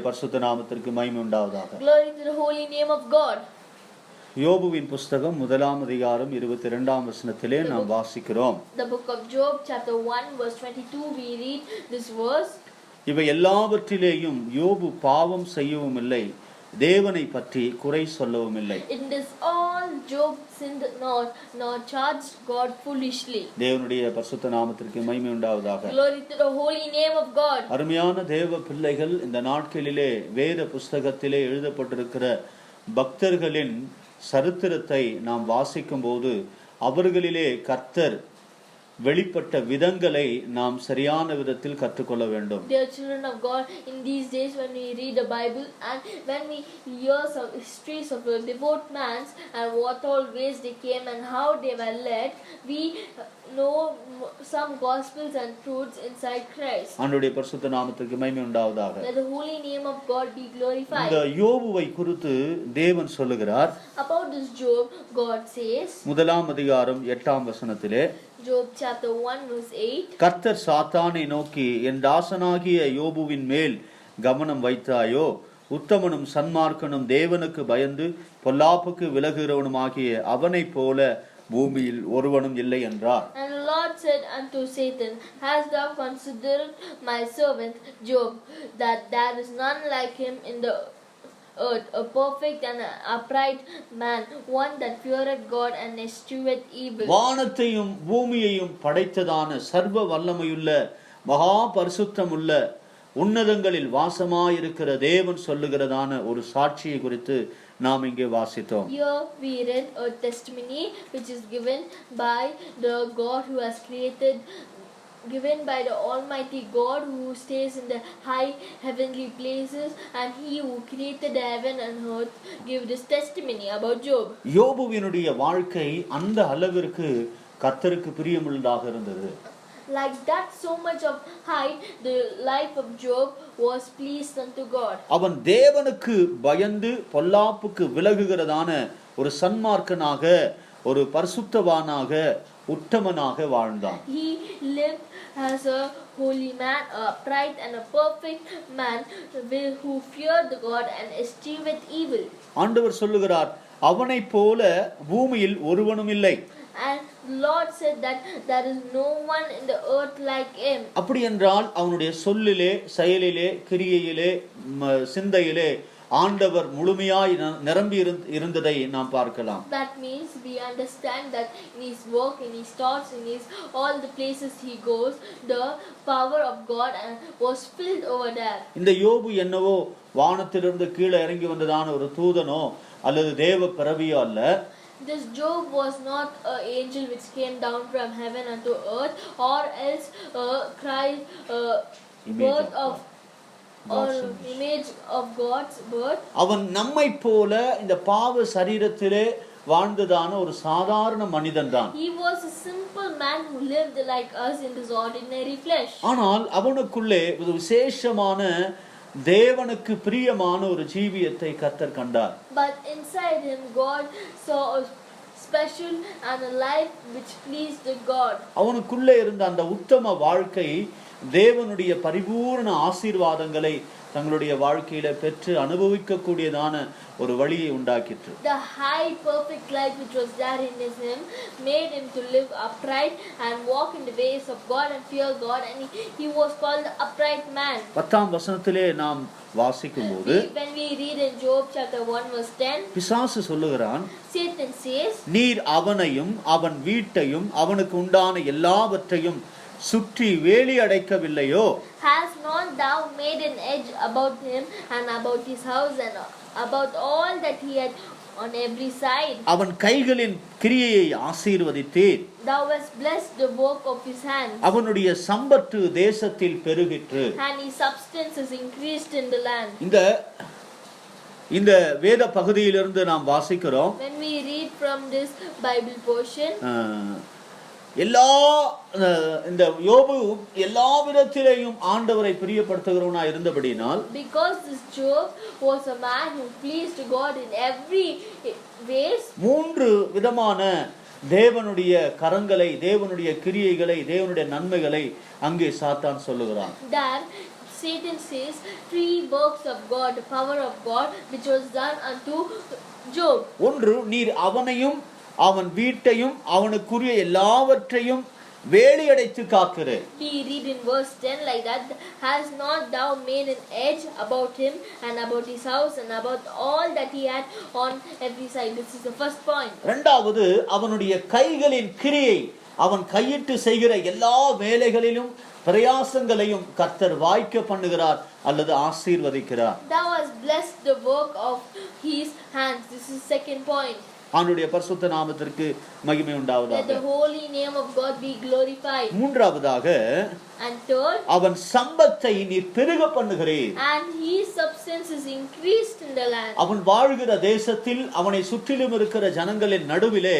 பரிசுத்த நாமத்திற்கு மகிமை உண்டாவதாக. Glory to the holy name of God. யோபுவின் புஸ்தகம் 1ஆம் அதிகாரம் 22ஆம் வசனத்திலே நாம் வாசிக்கிறோம். The book of Job chapter 1 verse 22 we read this verse. இவை எல்லாவற்றிலேயும் யோபு பாவம் செய்யவும் இல்லை, தேவனை பற்றி குறை சொல்லவும் இல்லை. In this all Job sinned not nor charged God foolishly. தேவனுடைய பரிசுத்த நாமத்திற்கு மகிமை உண்டாவதாக. Glory to the holy name of God. அருமையான தேவ பிள்ளைகள், இந்த நாட்களிலே வேத புஸ்தகத்திலே எழுதப்பட்டிருக்கிற பக்தர்களின் சரித்திரத்தை நாம் வாசிக்கும் போது அவர்களிலே கர்த்தர் வெளிப்பட்ட விதங்களை நாம் சரியான விதத்தில் கற்றுக்கொள்ள வேண்டும். Dear children of God, in these days when we read the Bible and when we hear some histories of the devout mans and what all ways they came and how they were led, we know some gospels and truths inside Christ. ஆண்டவருடைய பரிசுத்த நாமத்திற்கு மகிமை உண்டாவதாக. Let the holy name of God be glorified. இந்த யோபுவை குறித்து தேவன் சொல்லுகிறார். About this Job, God says, 1ஆம் அதிகாரம் 8ஆம் வசனத்திலே, Job chapter 1 verse 8, கர்த்தர் சாத்தானை நோக்கி, என் தாசனாகிய யோபுவின் மேல் கவனம் வைத்தாயோ, உத்தமனும் சன்மார்க்கனும் தேவனுக்கு பயந்து பொல்லாப்புக்கு விலகுகிறவனுமாகிய அவனைப் போல பூமியில் ஒருவனும் இல்லை என்றார். And the Lord said unto Satan, Hast thou considered my servant Job, that there is none like him in the earth, a perfect and upright man, one that feareth God and escheweth evil. வானத்தையும் பூமியையும் படைத்ததான சர்வ வல்லமையுள்ள மகா பரிசுத்தமுள்ள உன்னதங்களில் வாசமாயிருக்கிற தேவன் சொல்லுகிறதான ஒரு சாட்சியை குறித்து நாம் இங்கே வாசித்தோம். Here we read a testimony which is given by the God who has created, given by the Almighty God who stays in the high heavenly places, and He who created the heaven and earth give this testimony about Job. யோபுவினுடைய வாழ்க்கை அந்த அளவிற்கு கர்த்தருக்கு பிரியமுள்ளதாக இருந்தது. Like that, so much of height, the life of Job was pleased unto God. அவன் தேவனுக்கு பயந்து பொல்லாப்புக்கு விலகுகிறதான ஒரு சன்மார்க்கனாக, ஒரு பரிசுத்தவானாக, உத்தமனாக வாழ்ந்தான். He lived as a holy man, a upright and a perfect man who feared the God and eschewed evil. ஆண்டவர் சொல்லுகிறார், அவனைப் போல பூமியில் ஒருவனும் இல்லை. And the Lord said that there is no one in the earth like him. அப்படி என்றால் அவனுடைய சொல்லிலே, செயலிலே, கிரியையிலே, சிந்தையிலே ஆண்டவர் முழுமையாய் நிரம்பி இருந்ததை நாம் பார்க்கலாம். That means we understand that in his work, in his thoughts, in his all the places he goes, the power of God was filled over there. இந்த யோபு என்னவோ வானத்திலிருந்து கீழே இறங்கி வந்ததான ஒரு தூதனோ அல்லது தேவ பிறவியோ அல்ல. This Job was not an angel which came down from heaven unto earth, or else Christ, birth of or image of God's birth. அவன் நம்மை போல இந்த பாவ சரீரத்திலே வாழ்ந்ததான ஒரு சாதாரண மனிதன்தான். He was a simple man who lived like us in this ordinary flesh. ஆனால் அவனுக்குள்ளே ஒரு விசேஷமான தேவனுக்கு பிரியமான ஒரு ஜீவியத்தை கர்த்தர் கண்டார். But inside him God saw a special and a life which pleased God. அவனுக்குள்ளே இருந்த அந்த உத்தம வாழ்க்கை தேவனுடைய பரிபூர்ண ஆசீர்வாதங்களை தங்களுடைய வாழ்க்கையில பெற்று அனுபவிக்க கூடியதான ஒரு வழியை உண்டாக்கிற்று. The high perfect life which was there in him made him to live upright and walk in the ways of God and fear God, and he was called the upright man. 10ஆம் வசனத்திலே நாம் வாசிக்கும்போது, when we read in Job chapter 1 verse 10, பிசாசு சொல்லுகிறான், Satan says, நீர் அவனையும் அவன் வீட்டையும் அவனுக்கு உண்டான எல்லாவற்றையும் சுற்றி வேலி அடைக்கவில்லையோ? Has not thou made an edge about him and about his house and about all that he had on every side? அவன் கைகளின் கிரியையை ஆசீர்வதித்தீர். Thou hast blessed the work of his hands. அவனுடைய சம்பத்து தேசத்தில் பெருகிற்று. And his substance is increased in the land. இந்த வேத பகுதியிலிருந்து நாம் வாசிக்கிறோம். When we read from this Bible portion, எல்லா இந்த யோபு எல்லா விதத்திலேயும் ஆண்டவரை பிரியப்படுத்துகிறவனா இருந்தபடியினால், because this Job was a man who pleased God in every ways, 3 விதமான தேவனுடைய கரங்களை, தேவனுடைய கிரியைகளை, தேவனுடைய நன்மைகளை அங்கே சாத்தான் சொல்லுகிறான். that Satan says three works of God, the power of God, which was done unto Job. ஒன்று, நீர் அவனையும் அவன் வீட்டையும் அவனுக்குரிய எல்லாவற்றையும் வேலியடைத்து காக்கிறேன். We read in verse 10 like that, has not thou made an edge about him and about his house and about all that he had on every side. This is the first point. இரண்டாவது, அவனுடைய கைகளின் கிரியை, அவன் கையிட்டு செய்கிற எல்லா வேலைகளிலும் பிரயாசங்களையும் கர்த்தர் வாய்க்க பண்ணுகிறார் அல்லது ஆசீர்வதிக்கிறார். Thou hast blessed the work of his hands. This is second point. அவனுடைய பரிசுத்த நாமத்திற்கு மகிமை Let உண்டாவதாக. the holy name of God be glorified. மூன்றாவதாக, And third, அவன் சம்பத்தை நீர் பெருக பண்ணுகிறீர். and his substance is increased in the land. அவன் வாழ்கிற தேசத்தில் அவனை சுற்றிலும் இருக்கிற ஜனங்களின் நடுவிலே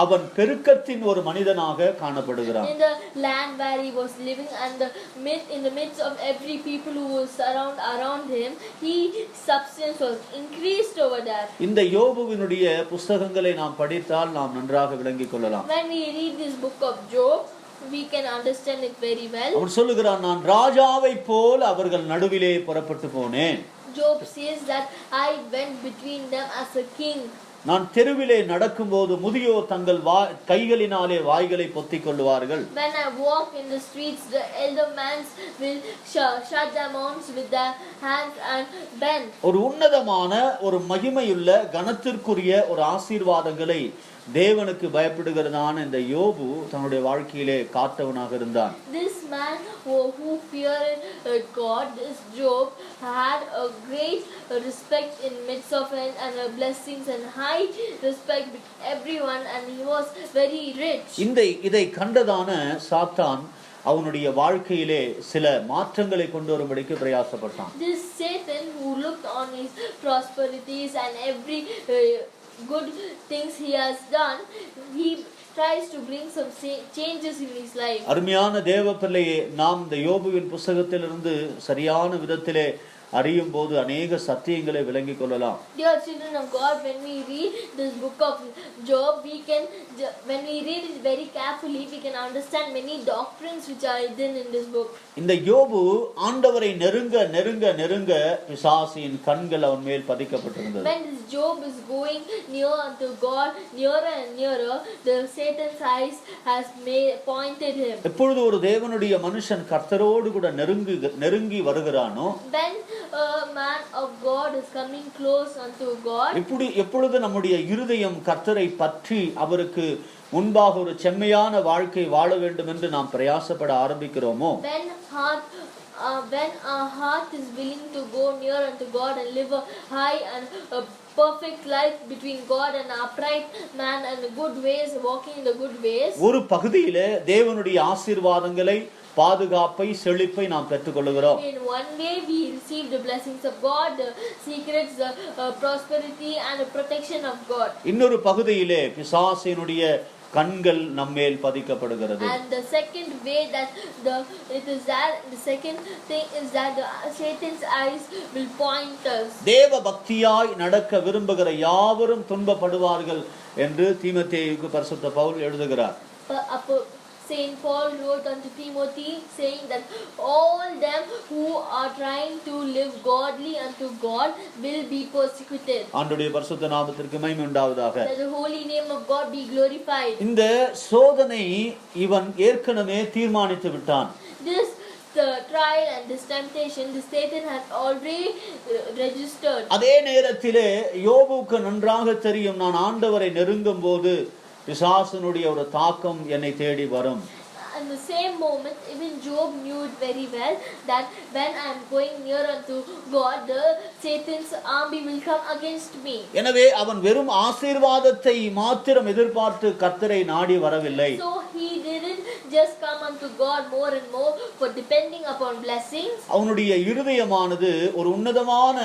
அவன் பெருக்கத்தின் ஒரு மனிதனாக காணப்படுகிறான். In the land where he was living and in the midst of every people who was around him, his substance was increased over there. இந்த யோபுவினுடைய புஸ்தகங்களை நாம் படித்தால் நாம் நன்றாக விளங்கிக் கொள்ளலாம். When we read this book of Job, we can understand it very well. அவன் சொல்லுகிறான், நான் ராஜாவை போல அவர்கள் நடுவிலே புறப்பட்டு போனேன். Job says that I went between them as a king. நான் தெருவிலே நடக்கும்போது முதியோர் தங்கள் கைகளினாலே வாய்களை பொத்திக் கொள்வார்கள். When I walk in the streets, the elder men will shut their mouths with their hands and bend. ஒரு உன்னதமான, ஒரு மகிமையுள்ள, கனத்திற்குரிய ஒரு ஆசீர்வாதங்களை தேவனுக்கு பயப்படுகிறதான இந்த யோபு தன்னுடைய வாழ்க்கையிலே காத்தவனாக இருந்தான். This man who feared God, this Job, had a great respect in midst of it and blessings and high respect with everyone, and he was very rich. இதை கண்டதான சாத்தான் அவனுடைய வாழ்க்கையிலே சில மாற்றங்களை கொண்டு வரும்படிக்கு பிரயாசப்பட்டான். This Satan who looked on his prosperities and every good things he has done, he tries to bring some changes in his life. அருமையான தேவ பிள்ளையே, நாம் இந்த யோபுவின் புத்தகத்திலிருந்து சரியான விதத்திலே அறியும் போது அநேக சத்தியங்களை விளங்கிக் கொள்ளலாம். Dear children of God, when we read this book of Job, when we read it very carefully, we can understand many doctrines which are hidden in this book. இந்த யோபு ஆண்டவரை நெருங்க நெருங்க நெருங்க பிசாசின் கண்கள் அவன் மேல் பதிக்கப்பட்டிருந்தது. When this Job is going near unto God, nearer and nearer, the Satan's eyes has pointed him. எப்பொழுது ஒரு தேவனுடைய மனுஷன் கர்த்தரோடு கூட நெருங்கி வருகிறானோ, When a man of God is coming close unto God, எப்பொழுது நம்முடைய இருதயம் கர்த்தரை பற்றி அவருக்கு முன்பாக ஒரு செம்மையான வாழ்க்கை வாழ வேண்டும் என்று நாம் பிரயாசப்பட ஆரம்பிக்கிறோமோ, when our heart is willing to go near unto God and live a high and a perfect life between God and upright man and good ways, walking in the good ways, ஒரு பகுதியிலே தேவனுடைய ஆசீர்வாதங்களை, பாதுகாப்பை, செழிப்பை நாம் பெற்றுக்கொள்கிறோம். in one way we receive the blessings of God, the secrets, the prosperity and the protection of God. இன்னொரு பகுதியிலே பிசாசினுடைய கண்கள் நம்மேல் பதிக்கப்படுகிறது. And the second way that the second thing is that the Satan's eyes will point us. தேவ பக்தியாய் நடக்க விரும்புகிற யாவரும் துன்பப்படுவார்கள் என்று தீமோத்தேயுக்கு பரிசுத்த பவுல் எழுதுகிறார். Saint Paul wrote unto Timothy saying that all them who are trying to live godly unto God will be persecuted. ஆண்டவருடைய பரிசுத்த நாமத்திற்கு மகிமை உண்டாவதாக. That the holy name of God be glorified. இந்த சோதனை இவன் ஏற்கனவே தீர்மானித்து விட்டான். This trial and this temptation, the Satan has already registered. அதே நேரத்திலே யோபுக்கு நன்றாக தெரியும், நான் ஆண்டவரை நெருங்கும் போது பிசாசனுடைய ஒரு தாக்கம் என்னை தேடி வரும். In the same moment, even Job knew it very well that when I am going near unto God, the Satan's army will come against me. எனவே அவன் வெறும் ஆசீர்வாதத்தை மாத்திரம் எதிர்பார்த்து கர்த்தரை நாடி வரவில்லை. So he didn't just come unto God more and more for depending upon blessings. அவனுடைய இருதயமானது ஒரு உன்னதமான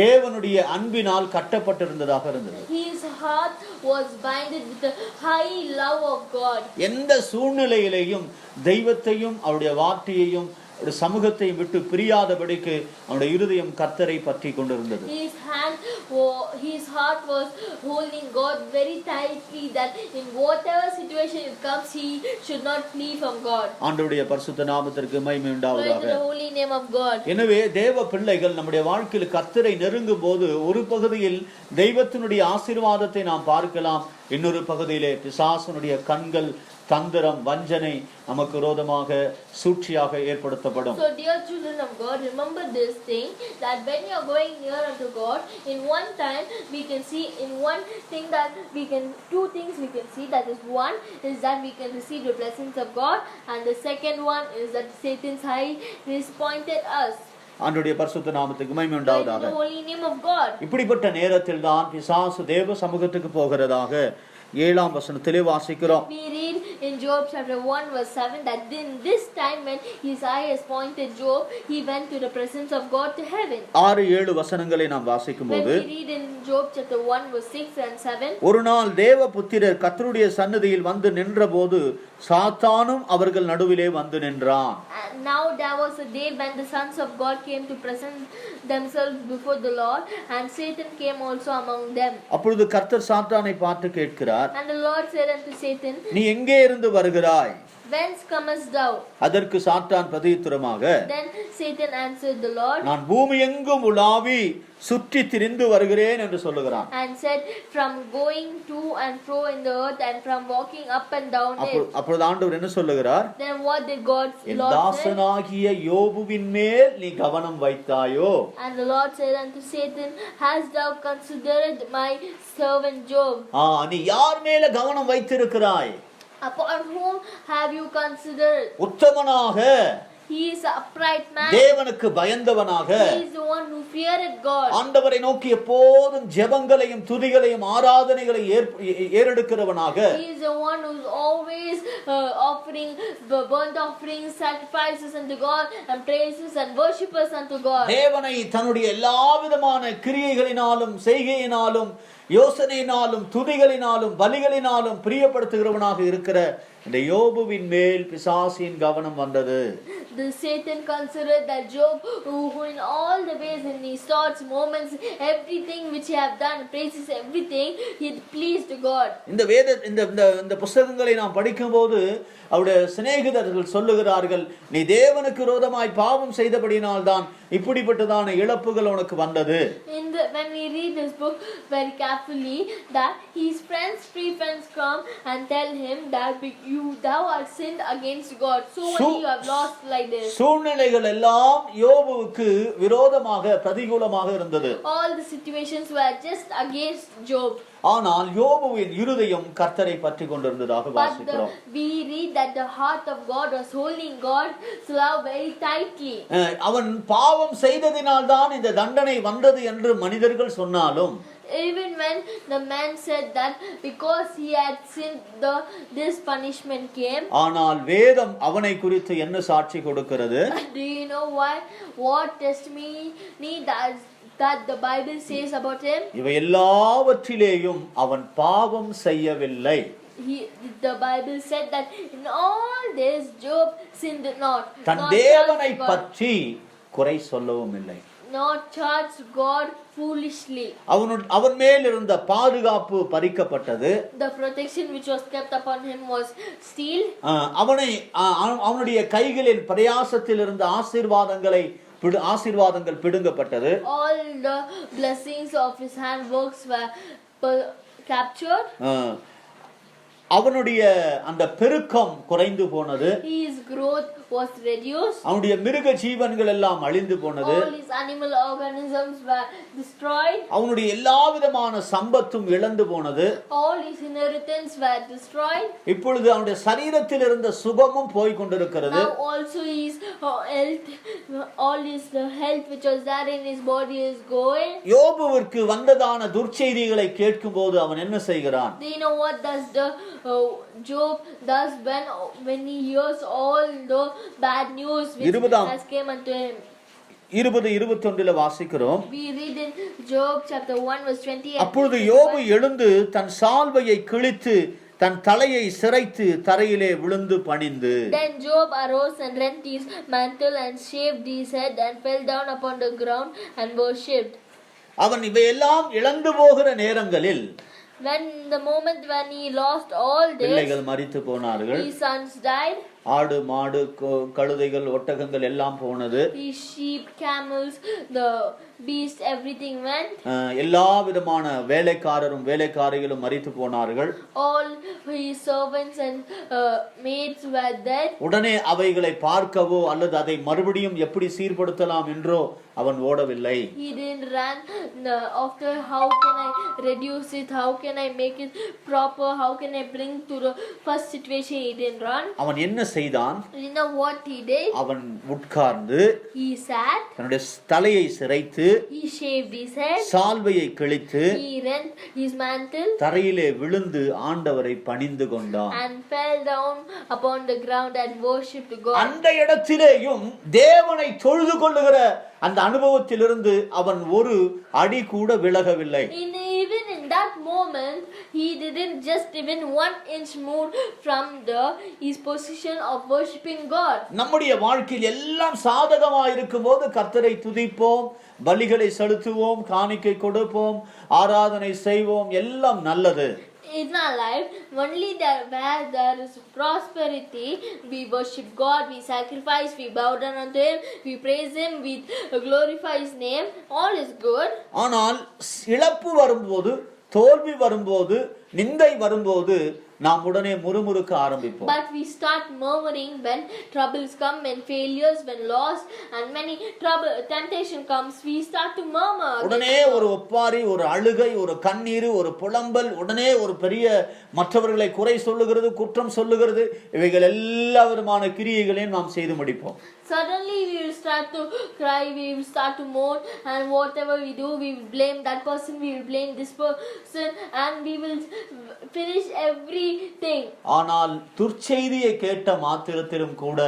தேவனுடைய அன்பினால் கட்டப்பட்டிருந்ததாக இருந்தது. His heart was binded with the high love of God. எந்த சூழ்நிலையிலேயும் தெய்வத்தையும் அவருடைய வார்த்தையையும் ஒரு சமூகத்தை விட்டு பிரியாதபடிக்கு அவனுடைய இருதயம் கர்த்தரை பற்றி கொண்டிருந்தது. His heart was holding God very tightly, that in whatever situation it comes, he should not flee from God. ஆண்டவருடைய பரிசுத்த நாமத்திற்கு மகிமை உண்டாவதாக. Praise the holy name of God. எனவே தேவ பிள்ளைகள் நம்முடைய வாழ்க்கையில் கர்த்தரை நெருங்கும் போது ஒரு பகுதியில் தெய்வத்தினுடைய ஆசீர்வாதத்தை நாம் பார்க்கலாம், இன்னொரு பகுதியிலே பிசாசனுடைய கண்கள், தந்திரம், வஞ்சனை நமக்கு விரோதமாக சூழ்ச்சியாக ஏற்படுத்தப்படும். So dear children of God, remember this thing, that when you are going near unto God, in one time we can see, in one thing that we can, two things we can see, that is, one is that we can receive the blessings of God, and the second one is that Satan's eye is pointed us. ஆண்டவருடைய பரிசுத்த நாமத்துக்கு மகிமை உண்டாவதாக. Praise the holy name of God. இப்படிப்பட்ட நேரத்தில் தான் பிசாசு தேவ சமூகத்துக்கு போகிறதாக 7ஆம் வசனத்திலே வாசிக்கிறோம். We read in Job chapter 1 verse 7 that in this time when his eye has pointed Job, he went to the presence of God to heaven. 6-7 வசனங்களை நாம் வாசிக்கும்போது, When we read in Job chapter 1 verse 6 and 7, ஒரு நாள் தேவ புத்திரர் கர்த்தருடைய சன்னதியில் வந்து நின்றபோது சாத்தானும் அவர்கள் நடுவிலே வந்து நின்றான். and now there was a day when the sons of God came to present themselves before the Lord, and Satan came also among them. அப்பொழுது கர்த்தர் சாத்தானை பார்த்து கேட்கிறார், And the Lord said unto Satan, நீ எங்கே இருந்து வருகிறாய்? Whence comest thou? அதற்கு சாத்தான் பிரதியுத்தரமாக, Then Satan answered the Lord நான் பூமி எங்கும் உலாவி சுற்றி திரிந்து வருகிறேன் என்று சொல்லுகிறான். and said, From going to and fro in the earth, and from walking up and down it. அப்பொழுது ஆண்டவர் என்ன சொல்லுகிறார்? Then what did Lord N say? தாசனாகிய யோபுவின் மேல் நீ கவனம் வைத்தாயோ? And the Lord said unto Satan, Hast thou considered my servant Job? நீ யார் மேல கவனம் வைத்திருக்கிறாய்? Upon whom have you considered? உத்தமனாக, He is an upright man. தேவனுக்கு பயந்தவனாக, He is the one who feared God. ஆண்டவரை நோக்கி எப்போதும் ஜெபங்களையும் துதிகளையும் ஆராதனைகளையும் ஏறெடுக்கிறவனாக, He is the one who is always offering burnt offerings, sacrifices unto God, and praises and worshippers unto God. தேவனை தன்னுடைய எல்லா விதமான கிரியைகளினாலும் செய்கையினாலும் யோசனையினாலும் துதிகளினாலும் பலிகளினாலும் பிரியப்படுத்துகிறவனாக இருக்கிற இந்த யோபுவின் மேல் பிசாசின் கவனம் வந்தது. The Satan considered that Job, who in all the ways, in his thoughts, moments, everything which he have done, praises everything, he had pleased God. இந்த புத்தகங்களை நாம் படிக்கும்போது அவருடைய சிநேகிதர்கள் சொல்லுகிறார்கள், நீ தேவனுக்கு விரோதமாய் பாவம் செய்தபடியினால் தான் இப்படிப்பட்டதான இழப்புகள் உனக்கு வந்தது. When we read this book very carefully, that his free friends come and tell him that thou art sinned against God, so only you have lost like this. சூழ்நிலைகள் எல்லாம் யோபுவுக்கு விரோதமாக பிரதிகூலமாக இருந்தது. All the situations were just against Job. ஆனால் யோபுவின் இருதயம் கர்த்தரை பற்றி கொண்டிருந்ததாக வாசிக்கிறோம். But we read that the heart of God was holding God's love very tightly. அவன் பாவம் செய்ததினால் தான் இந்த தண்டனை வந்தது என்று மனிதர்கள் சொன்னாலும், even when the man said that because he had sinned, this punishment came. ஆனால் வேதம் அவனை குறித்து என்ன சாட்சி கொடுக்கிறது? Do you know what testimony that the Bible says about him? இவை எல்லாவற்றிலேயும் அவன் பாவம் செய்யவில்லை. The Bible said that in all this Job sinned not. தன் தேவனை பற்றி குறை சொல்லவும் இல்லை. Not charged God foolishly. அவன் மேல் இருந்த பாதுகாப்பு பறிக்கப்பட்டது. The protection which was kept upon him was steal. அவனுடைய கைகளில் பிரயாசத்தில் இருந்த ஆசீர்வாதங்கள் பிடுங்கப்பட்டது. All the blessings of his hand works were captured. அவனுடைய அந்த பெருக்கம் குறைந்து போனது. His growth was reduced. அவனுடைய மிருக ஜீவன்கள் எல்லாம் அழிந்து போனது. All his animal organisms were destroyed. அவனுடைய எல்லா விதமான சம்பத்தும் இழந்து போனது. All his inheritance were destroyed. இப்பொழுது அவனுடைய சரீரத்தில் இருந்த சுகமும் போய் கொண்டிருக்கிறது. Now also his health, all his health which was there in his body is going. யோபுவிற்கு வந்ததான துர்ச்செய்திகளை கேட்கும்போது அவன் என்ன செய்கிறான்? Do you know what does the Job does when he hears all the bad news which has came unto him? 20-21 வாசிக்கிறோம். We read in Job chapter 1 verse 20. அப்பொழுது யோபு எழுந்து தன் சால்வையை கிழித்து தன் தலையை சிரைத்து தரையிலே விழுந்து பணிந்து. Then Job arose and rent his mantle and shaved his head and fell down upon the ground and worshipped. அவன் இவையெல்லாம் இழந்து போகிற நேரங்களில், When the moment when he lost all this, பிள்ளைகள் மரித்து போனார்கள், his sons died, ஆடு மாடு கழுதைகள் ஒட்டகங்கள் எல்லாம் போனது, his sheep, camels, the beast, everything went. எல்லா விதமான வேலைக்காரரும் வேலைக்காரிகளும் மரித்து போனார்கள். All his servants and maids were dead. உடனே அவைகளை பார்க்கவோ அல்லது அதை மறுபடியும் எப்படி சீர்படுத்தலாம் என்றோ அவன் ஓடவில்லை. He didn't run after how can I reduce it, how can I make it proper, how can I bring to the first situation. He didn't run. அவன் என்ன செய்தான்? You know what he did? அவன் உட்கார்ந்து He sat, தன்னுடைய தலையை சிரைத்து, he shaved his head, சால்வையை கிழித்து, he rent his mantle, தரையிலே விழுந்து ஆண்டவரை பணிந்து கொண்டான். and fell down upon the ground and worshipped God. அந்த இடத்திலேயும் தேவனை தொழுது கொள்ளுகிற அந்த அனுபவத்திலிருந்து அவன் ஒரு அடி கூட விலகவில்லை. Even in that moment, he didn't just even 1 inch move from his position of worshiping God. நம்முடைய வாழ்க்கையில் எல்லாம் சாதகமாக இருக்கும்போது கர்த்தரை துதிப்போம், பலிகளை செலுத்துவோம், காணிக்கை கொடுப்போம், ஆராதனை செய்வோம், எல்லாம் நல்லது. In our life, only there where there is prosperity, we worship God, we sacrifice, we bow down unto Him, we praise Him, we glorify His name. All is good. ஆனால் இழப்பு வரும்போது, தோல்வி வரும்போது, நிந்தை வரும்போது நாம் உடனே முறுமுறுக்க ஆரம்பிப்போம். But we start murmuring when troubles come, when failures, when loss and many trouble temptation comes, we start to murmur. உடனே ஒரு ஒப்பாரி, ஒரு அழுகை, ஒரு கண்ணீர், ஒரு புலம்பல், உடனே ஒரு பெரிய மற்றவர்களை குறை சொல்லுகிறது, குற்றம் சொல்லுகிறது, இவைகள் எல்லா விதமான கிரியைகளையும் நாம் செய்து முடிப்போம். Suddenly we will start to cry, we will start to mourn, and whatever we do, we will blame that person, we will blame this person, and we will finish everything. ஆனால் துர்ச்செய்தியை கேட்ட மாத்திரத்திலும் கூட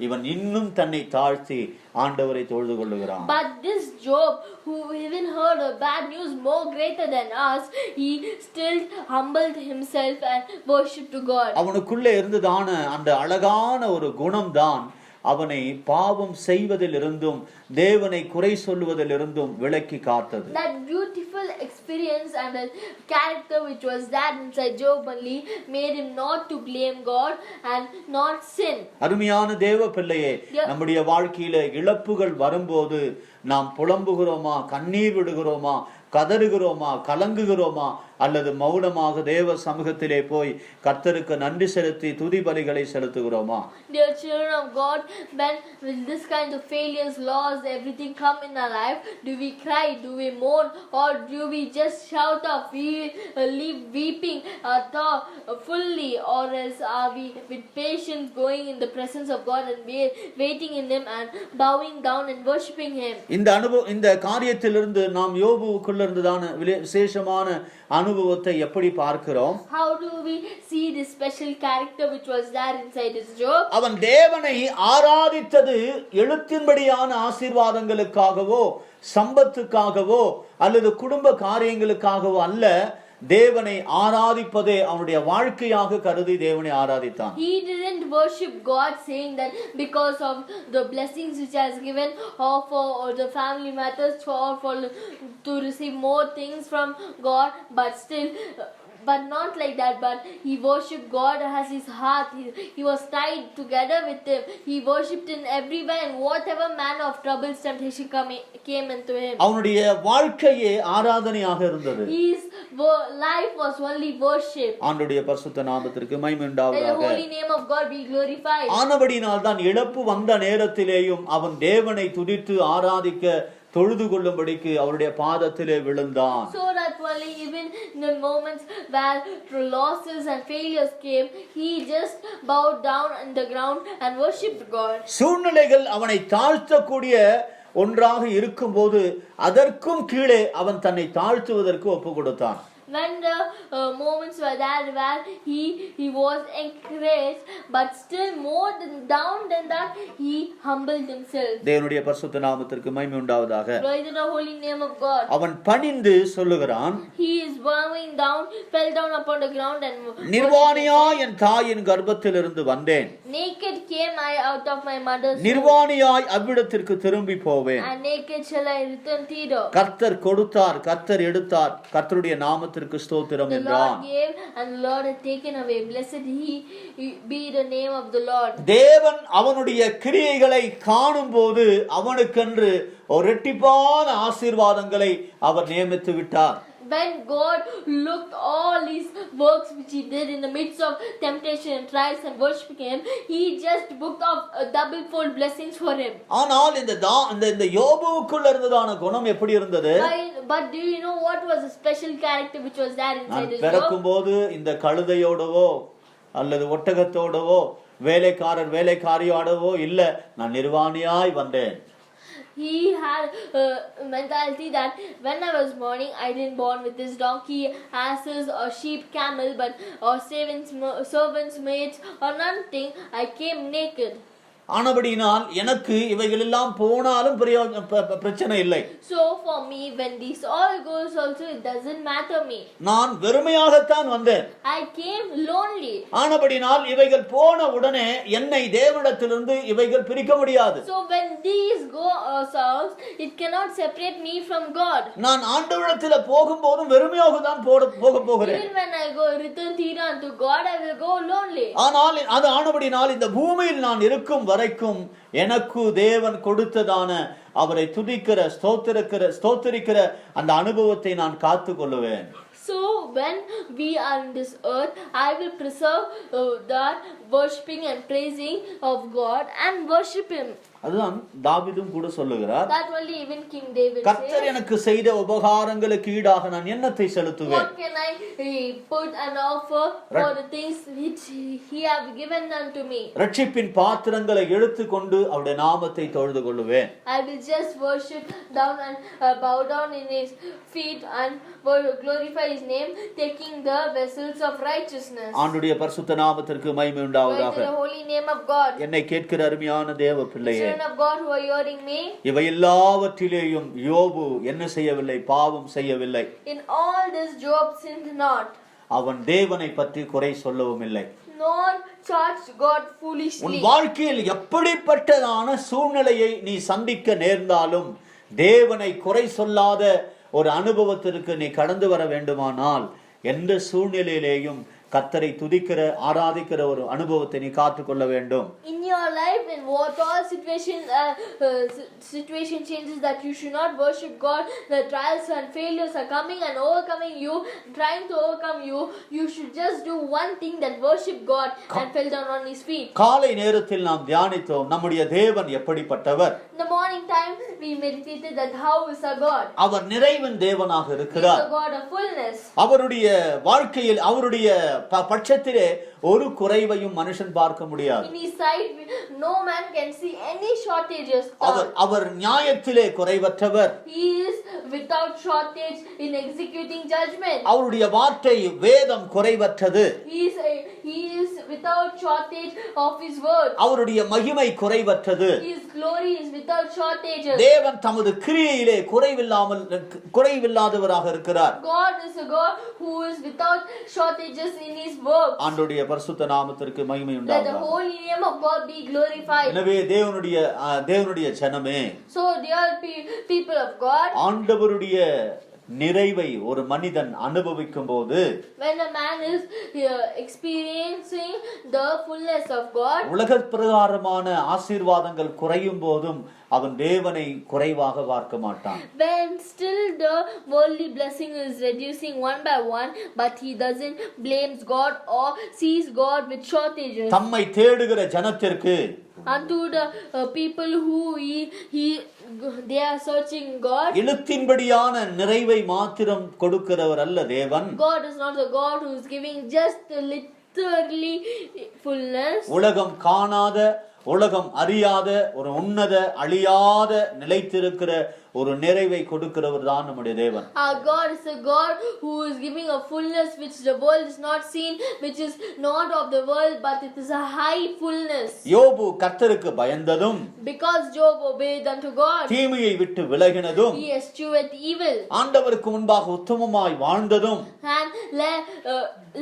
இவன் இன்னும் தன்னை தாழ்த்தி ஆண்டவரை தொழுது கொள்ளுகிறான். But this Job, who even heard a bad news more greater than us, he still humbled himself and worshipped to God. அவனுக்குள்ளே இருந்ததான அந்த அழகான ஒரு குணம்தான் அவனை பாவம் செய்வதிலிருந்தும் தேவனை குறை சொல்லுவதிலிருந்தும் விலக்கி காத்தது. That beautiful experience and the character which was that inside Job only made him not to blame God and not sin. அருமையான தேவ பிள்ளையே, நம்முடைய வாழ்க்கையில இழப்புகள் வரும்போது நாம் புலம்புகிறோமா, கண்ணீர் விடுகிறோமா, கதறுகிறோமா, கலங்குகிறோமா, அல்லது மௌனமாக தேவ சமூகத்திலே போய் கர்த்தருக்கு நன்றி செலுத்தி துதி பலிகளை செலுத்துகிறோமா? Dear children of God, when this kind of failures, loss, everything come in our life, do we cry, do we mourn, or do we just shout off, we leave weeping fully, or else are we with patience going in the presence of God and waiting in Him and bowing down and worshipping Him? இந்த காரியத்திலிருந்து நாம் யோபுவுக்குள்ள இருந்ததான விசேஷமான அனுபவத்தை எப்படி பார்க்கிறோம்? How do we see this special character which was there inside his Job? அவன் தேவனை ஆராதித்தது எழுத்தின்படியான ஆசீர்வாதங்களுக்காகவோ சம்பத்துக்காகவோ அல்லது குடும்ப காரியங்களுக்காகவோ அல்ல. தேவனை ஆராதிப்பதே அவனுடைய வாழ்க்கையாக கருதி தேவனை ஆராதித்தான். He didn't worship God saying that because of the blessings which has given, or for the family matters, for to receive more things from God, but not like that. But he worshipped God as his heart. He was tied together with Him. He worshipped in everywhere and whatever manner of troubles, temptation came into him. அவனுடைய வாழ்க்கையே ஆராதனையாக இருந்தது. His life was only worship. ஆண்டவருடைய பரிசுத்த நாமத்திற்கு மகிமை உண்டாவதாக. The holy name of God be glorified. ஆனபடியினால் தான் இழப்பு வந்த நேரத்திலேயும் அவன் தேவனை துதித்து ஆராதிக்க தொழுது கொள்ளும்படிக்கு அவருடைய பாதத்திலே விழுந்தான். So that only even in the moments where losses and failures came, he just bowed down on the ground and worshipped God. சூழ்நிலைகள் அவனை தாழ்த்தக்கூடிய ஒன்றாக இருக்கும்போது அதற்கும் கீழே அவன் தன்னை தாழ்த்துவதற்கு ஒப்பு கொடுத்தான். when the moments were there where he was encouraged, but still more than that, he humbled himself. தேவனுடைய பரிசுத்த நாமத்திற்கு மகிமை உண்டாவதாக. Glory to the holy name of God. அவன் பணிந்து சொல்லுகிறான், He is bowing down, fell down upon the ground and நிர்வாணியாய் என் தாயின் கர்ப்பத்திலிருந்து வந்தேன், naked came I out of my mother's womb, நிர்வாணியாய் அவ்விடத்திற்கு திரும்பி போவேன். and naked shall I return thither. கர்த்தர் கொடுத்தார், கர்த்தர் எடுத்தார், கர்த்தருடைய நாமத்திற்கு ஸ்தோத்திரம் The என்றான். Lord gave and the Lord had taken away. Blessed he be the name of the Lord. தேவன் அவனுடைய கிரியைகளை காணும்போது அவனுக்கென்று ஒரு இரட்டிப்பான ஆசீர்வாதங்களை அவர் நியமித்து விட்டார். When God looked all these works which he did in the midst of temptation and trials and worshiping him, he just booked off a double fold blessings for him. ஆனால் இந்த யோபுவுக்குள்ள இருந்ததான குணம் எப்படி இருந்தது? But do you know what was the special character which was there inside his Job? பிறக்கும்போது இந்த கழுதையோடவோ அல்லது ஒட்டகத்தோடவோ வேலைக்காரியோடவோ இல்ல, நான் நிர்வாணியாய் வந்தேன். He had a mentality that when I was born, I didn't born with this donkey, asses or sheep, camel, or servants, maids or nothing. I came naked. ஆனபடியினால் எனக்கு இவைகள் எல்லாம் போனாலும் பிரச்சனை இல்லை. So for me, when this all goes also, it doesn't matter me. நான் வெறுமையாகத்தான் வந்தேன். I came lonely. ஆனபடியினால் இவைகள் போன உடனே என்னை தேவனிடத்திலிருந்து இவைகள் பிரிக்க முடியாது. So when these go souls, it cannot separate me from God. நான் ஆண்டவரிடத்தில் போகும்போதும் வெறுமையாக தான் போக போகிறேன். Even when I go return thither unto God, I will go lonely. ஆனால் அது ஆனபடியினால் இந்த பூமியில் நான் இருக்கும் வரைக்கும் எனக்கு தேவன் கொடுத்ததான அவரை துதிக்கிற ஸ்தோத்திரிக்கிற அந்த அனுபவத்தை நான் காத்து கொள்ளுவேன். So when we are in this earth, I will preserve that worshiping and praising of God and worship him. அதுதான் தாவீதும் கூட சொல்லுகிறார். That only even King David says, கர்த்தர் எனக்கு செய்த உபகாரங்களுக்கு ஈடாக நான் என்னத்தை செலுத்துவேன்? What can I put and offer for the things which he have given unto me? ரட்சிப்பின் பாத்திரங்களை எடுத்துக்கொண்டு அவருடைய நாமத்தை தொழுது கொள்ளுவேன். I will just worship down and bow down in his feet and glorify his name, taking the vessels of righteousness. ஆண்டவருடைய பரிசுத்த நாமத்திற்கு மகிமை உண்டாவதாக. The holy name of God. என்னை கேட்கிற அருமையான தேவ பிள்ளையே, of God who are hearing me, இவை எல்லாவற்றிலேயும் யோபு என்ன செய்யவில்லை? பாவம் செய்யவில்லை. In all this Job sinned not. அவன் தேவனை பற்றி குறை சொல்லவும் இல்லை. Nor charged God foolishly. உன் வாழ்க்கையில் எப்படிப்பட்டதான சூழ்நிலையை நீ சந்திக்க நேர்ந்தாலும் தேவனை குறை சொல்லாத ஒரு அனுபவத்திற்கு நீ கடந்து வர வேண்டுமானால் எந்த சூழ்நிலையிலேயும் கர்த்தரை துதிக்கிற ஆராதிக்கிற ஒரு அனுபவத்தை நீ காத்துக்கொள்ள வேண்டும். In your life, in what all situation changes, that you should not worship God. The trials and failures are coming and overcoming you, trying to overcome you. You should just do one thing, that worship God and fell down on his feet. காலை நேரத்தில் நாம் தியானித்தோம், நம்முடைய தேவன் எப்படிப்பட்டவர். In the morning time, we meditated that how is our God. அவர் நிறைவின் தேவனாக இருக்கிறார். He is a God of fullness. அவருடைய வாழ்க்கையில் அவருடைய பட்சத்திலே ஒரு குறைவையும் மனுஷன் பார்க்க முடியாது. In his sight, no man can see any shortages. Our நியாயத்திலே குறைவற்றவர். He is without shortage in executing judgment. அவருடைய வார்த்தை வேதம் குறைவற்றது. He is without shortage of his word. அவருடைய மகிமை குறைவற்றது. His glory is without shortages. தேவன் தமது கிரியையிலே குறைவில்லாதவராக இருக்கிறார். God is a God who is without shortages in his works. ஆண்டவருடைய பரிசுத்த நாமத்திற்கு மகிமை Let உண்டாவதாக. the holy name of God be glorified. எனவே தேவனுடைய ஜனமே, So dear people of God, ஆண்டவருடைய நிறைவை ஒரு மனிதன் அனுபவிக்கும் போது, when a man is experiencing the fullness of God, உலக பிரகாரமான ஆசீர்வாதங்கள் குறையும் போதும் அவன் தேவனை குறைவாக பார்க்க மாட்டான். When still the worldly blessing is reducing one by one, but he doesn't blames God or sees God with shortages. தம்மை தேடுகிற ஜனத்திற்கு, unto the people who they are searching God, இழுத்தின்படியான நிறைவை மாத்திரம் கொடுக்கிறவர் அல்ல தேவன். God is not a God who is giving just literally fullness. உலகம் காணாத, உலகம் அறியாத, ஒரு உன்னத அழியாத நிலைத்திருக்கிற ஒரு நிறைவை கொடுக்கிறவர் தான் நம்முடைய தேவன். Our God is a God who is giving a fullness which the world is not seen, which is not of the world, but it is a high fullness. யோபு கர்த்தருக்கு பயந்ததும், Because Job obeyed unto God, தீமையை விட்டு விலகினதும், he eschewed evil, ஆண்டவருக்கு முன்பாக உத்தமமாய் வாழ்ந்ததும், and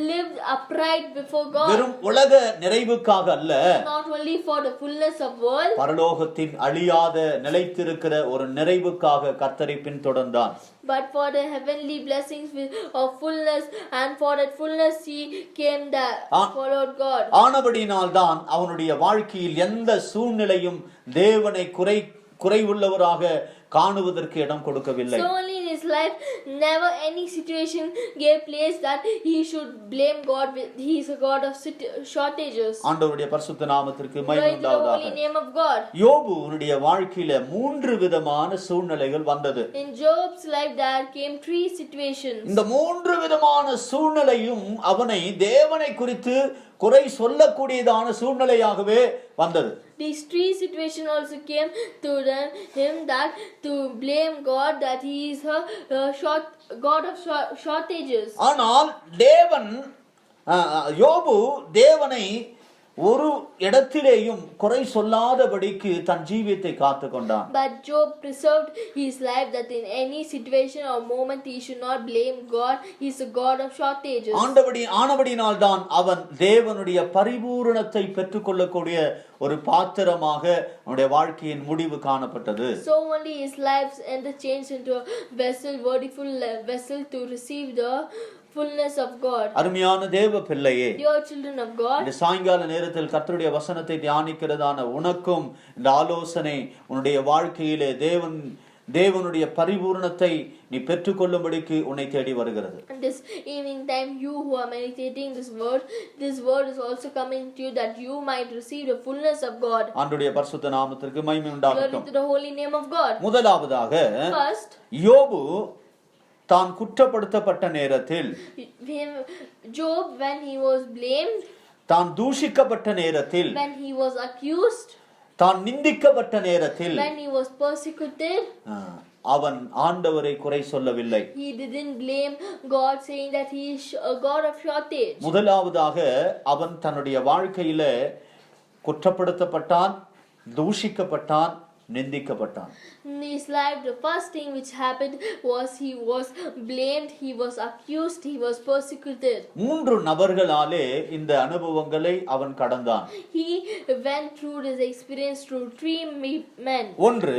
lived upright before God. வெறும் உலக நிறைவுக்காக அல்ல, Not only for the fullness of world, பரலோகத்தின் அழியாத நிலைத்திருக்கிற ஒரு நிறைவுக்காக கர்த்தரை பின்தொடர்ந்தான். but for the heavenly blessings of fullness, and for that fullness he came that followed God. ஆனபடியினால் தான் அவனுடைய வாழ்க்கையில் எந்த சூழ்நிலையும் தேவனை குறைவுள்ளவராக காணுவதற்கு இடம் கொடுக்கவில்லை. So only in his life never any situation gave place that he should blame God with he is a God of shortages. ஆண்டவருடைய பரிசுத்த நாமத்திற்கு மகிமை உண்டாவதாக. Holy name of God. யோபுவுடைய வாழ்க்கையில 3 விதமான சூழ்நிலைகள் வந்தது. In Job's life there came 3 situations. இந்த 3 விதமான சூழ்நிலையும் அவனை தேவனை குறித்து குறை சொல்லக்கூடியதான சூழ்நிலையாகவே வந்தது. These 3 situations also came to him that to blame God that he is a God of shortages. ஆனால் தேவன் யோபு தேவனை ஒரு இடத்திலேயும் குறை சொல்லாதபடிக்கு தன் ஜீவியத்தை காத்து கொண்டான். But Job preserved his life that in any situation or moment he should not blame God. He is a God of shortages. ஆனபடியினால் தான் அவன் தேவனுடைய பரிபூரணத்தை பெற்றுக்கொள்ளக்கூடிய ஒரு பாத்திரமாக அவனுடைய வாழ்க்கையின் முடிவு காணப்பட்டது. So only his life ended changed into a vessel, worthy vessel to receive the fullness of God. அருமையான தேவ பிள்ளையே, dear children of God, இந்த சாயங்கால நேரத்தில் கர்த்தருடைய வசனத்தை தியானிக்கிறதான உனக்கும் இந்த ஆலோசனை உன்னுடைய வாழ்க்கையிலே தேவனுடைய பரிபூரணத்தை நீ பெற்றுக்கொள்ளும்படிக்கு உன்னை தேடி வருகிறது. And this evening time you who are meditating this word is also coming to you that you might receive the fullness of God. ஆண்டவருடைய பரிசுத்த நாமத்திற்கு மகிமை உண்டாகட்டும். Glory to the holy name of God. முதலாவதாக First, யோபு தான் குற்றப்படுத்தப்பட்ட நேரத்தில், Job when he was blamed, தான் தூஷிக்கப்பட்ட நேரத்தில், when he was accused, தான் நிந்திக்கப்பட்ட நேரத்தில், when he was persecuted, அவன் ஆண்டவரை குறை சொல்லவில்லை. he didn't blame God saying that he is a God of shortage. முதலாவதாக அவன் தன்னுடைய வாழ்க்கையில குற்றப்படுத்தப்பட்டான், தூஷிக்கப்பட்டான், நிந்திக்கப்பட்டான். In his life the first thing which happened was he was blamed, he was accused, he was persecuted. 3 நபர்களாலே இந்த அனுபவங்களை அவன் கடந்தான். He went through this experience through 3 men. ஒன்று,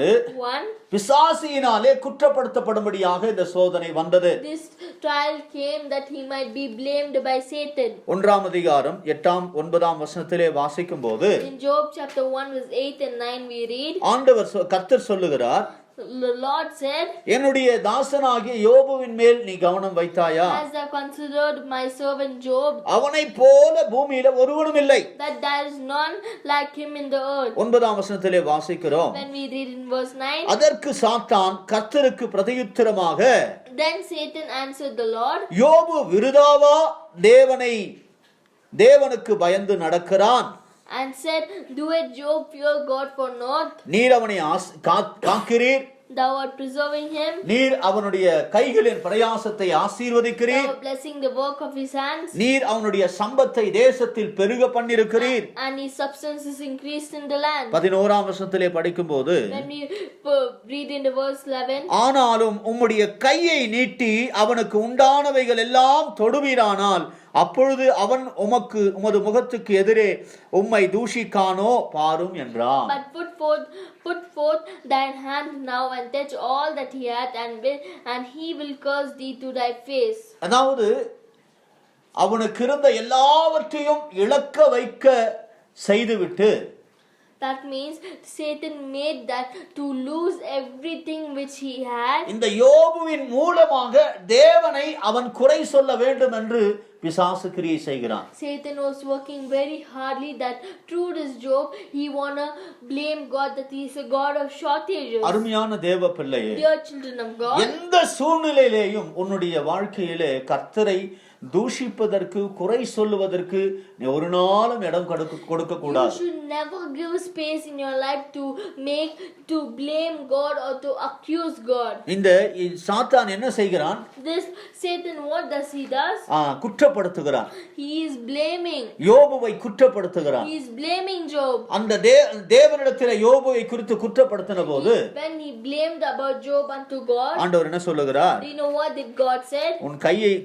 One, பிசாசியினாலே குற்றப்படுத்தப்படும்படியாக இந்த சோதனை வந்தது. this trial came that he might be blamed by Satan. 1ஆம் அதிகாரம் 8ஆம் 9ஆம் வசனத்திலே வாசிக்கும்போது, In Job chapter 1 verse 8 and 9 we read, கர்த்தர் சொல்லுகிறார், the Lord said, என்னுடைய தாசனாகிய யோபுவின் மேல் நீ கவனம் வைத்தாயா? Has thou considered my servant Job, அவனை போல பூமியில ஒருவனும் இல்லை. that there is none like him in the earth. 9ஆம் வசனத்திலே வாசிக்கிறோம், When we read in verse 9, அதற்கு சாத்தான் கர்த்தருக்கு பிரதியுத்தரமாக, then Satan answered the Lord, யோபு விருதாவா தேவனுக்கு பயந்து நடக்கிறான், and said, Do it Job fear God for naught? நீர் அவனை காக்கிறீர், Thou art preserving him, நீர் அவனுடைய கைகளின் பிரயாசத்தை ஆசீர்வதிக்கிறீர், thou art blessing the work of his hands, நீர் அவனுடைய சம்பத்தை தேசத்தில் பெருக பண்ணிருக்கிறீர். and his substance is increased in the land. 11ஆம் வசனத்திலே படிக்கும்போது, When we read in the verse 11, ஆனாலும் உம்முடைய கையை நீட்டி அவனுக்கு உண்டானவைகள் எல்லாம் தொடுவீரானால் அப்பொழுது அவன் உமது முகத்துக்கு எதிரே உம்மை தூஷிக்கானோ பாரும் என்றான். but put forth thine hand now and touch all that he hath, and he will curse thee to thy face. அதாவது அவனுக்கு இருந்த எல்லாவற்றையும் இழக்க வைக்க செய்துவிட்டு, that means Satan made that to lose everything which he had. இந்த யோபுவின் மூலமாக தேவனை அவன் குறை சொல்ல வேண்டும் என்று பிசாசு கிரியை செய்கிறான். Satan was working very hardly that through this Job he wanna blame God that he is a God of shortages. அருமையான தேவ பிள்ளையே, Dear children of God, எந்த சூழ்நிலையிலேயும் உன்னுடைய வாழ்க்கையிலே கர்த்தரை தூஷிப்பதற்கு, குறை சொல்லுவதற்கு நீ ஒரு நாளும் இடம் கொடுக்க you கூடாது. should never give space in your life to blame God or to accuse God. இந்த சாத்தான் என்ன செய்கிறான்? This Satan, what does he does? குற்றப்படுத்துகிறான். He is blaming. யோபுவை குற்றப்படுத்துகிறான். He is blaming Job. அந்த தேவனிடத்தில் யோபுவை குறித்து குற்றப்படுத்தின போது When he blamed about Job unto God, ஆண்டவர் என்ன சொல்லுகிறார்? do you know what did God said? உன்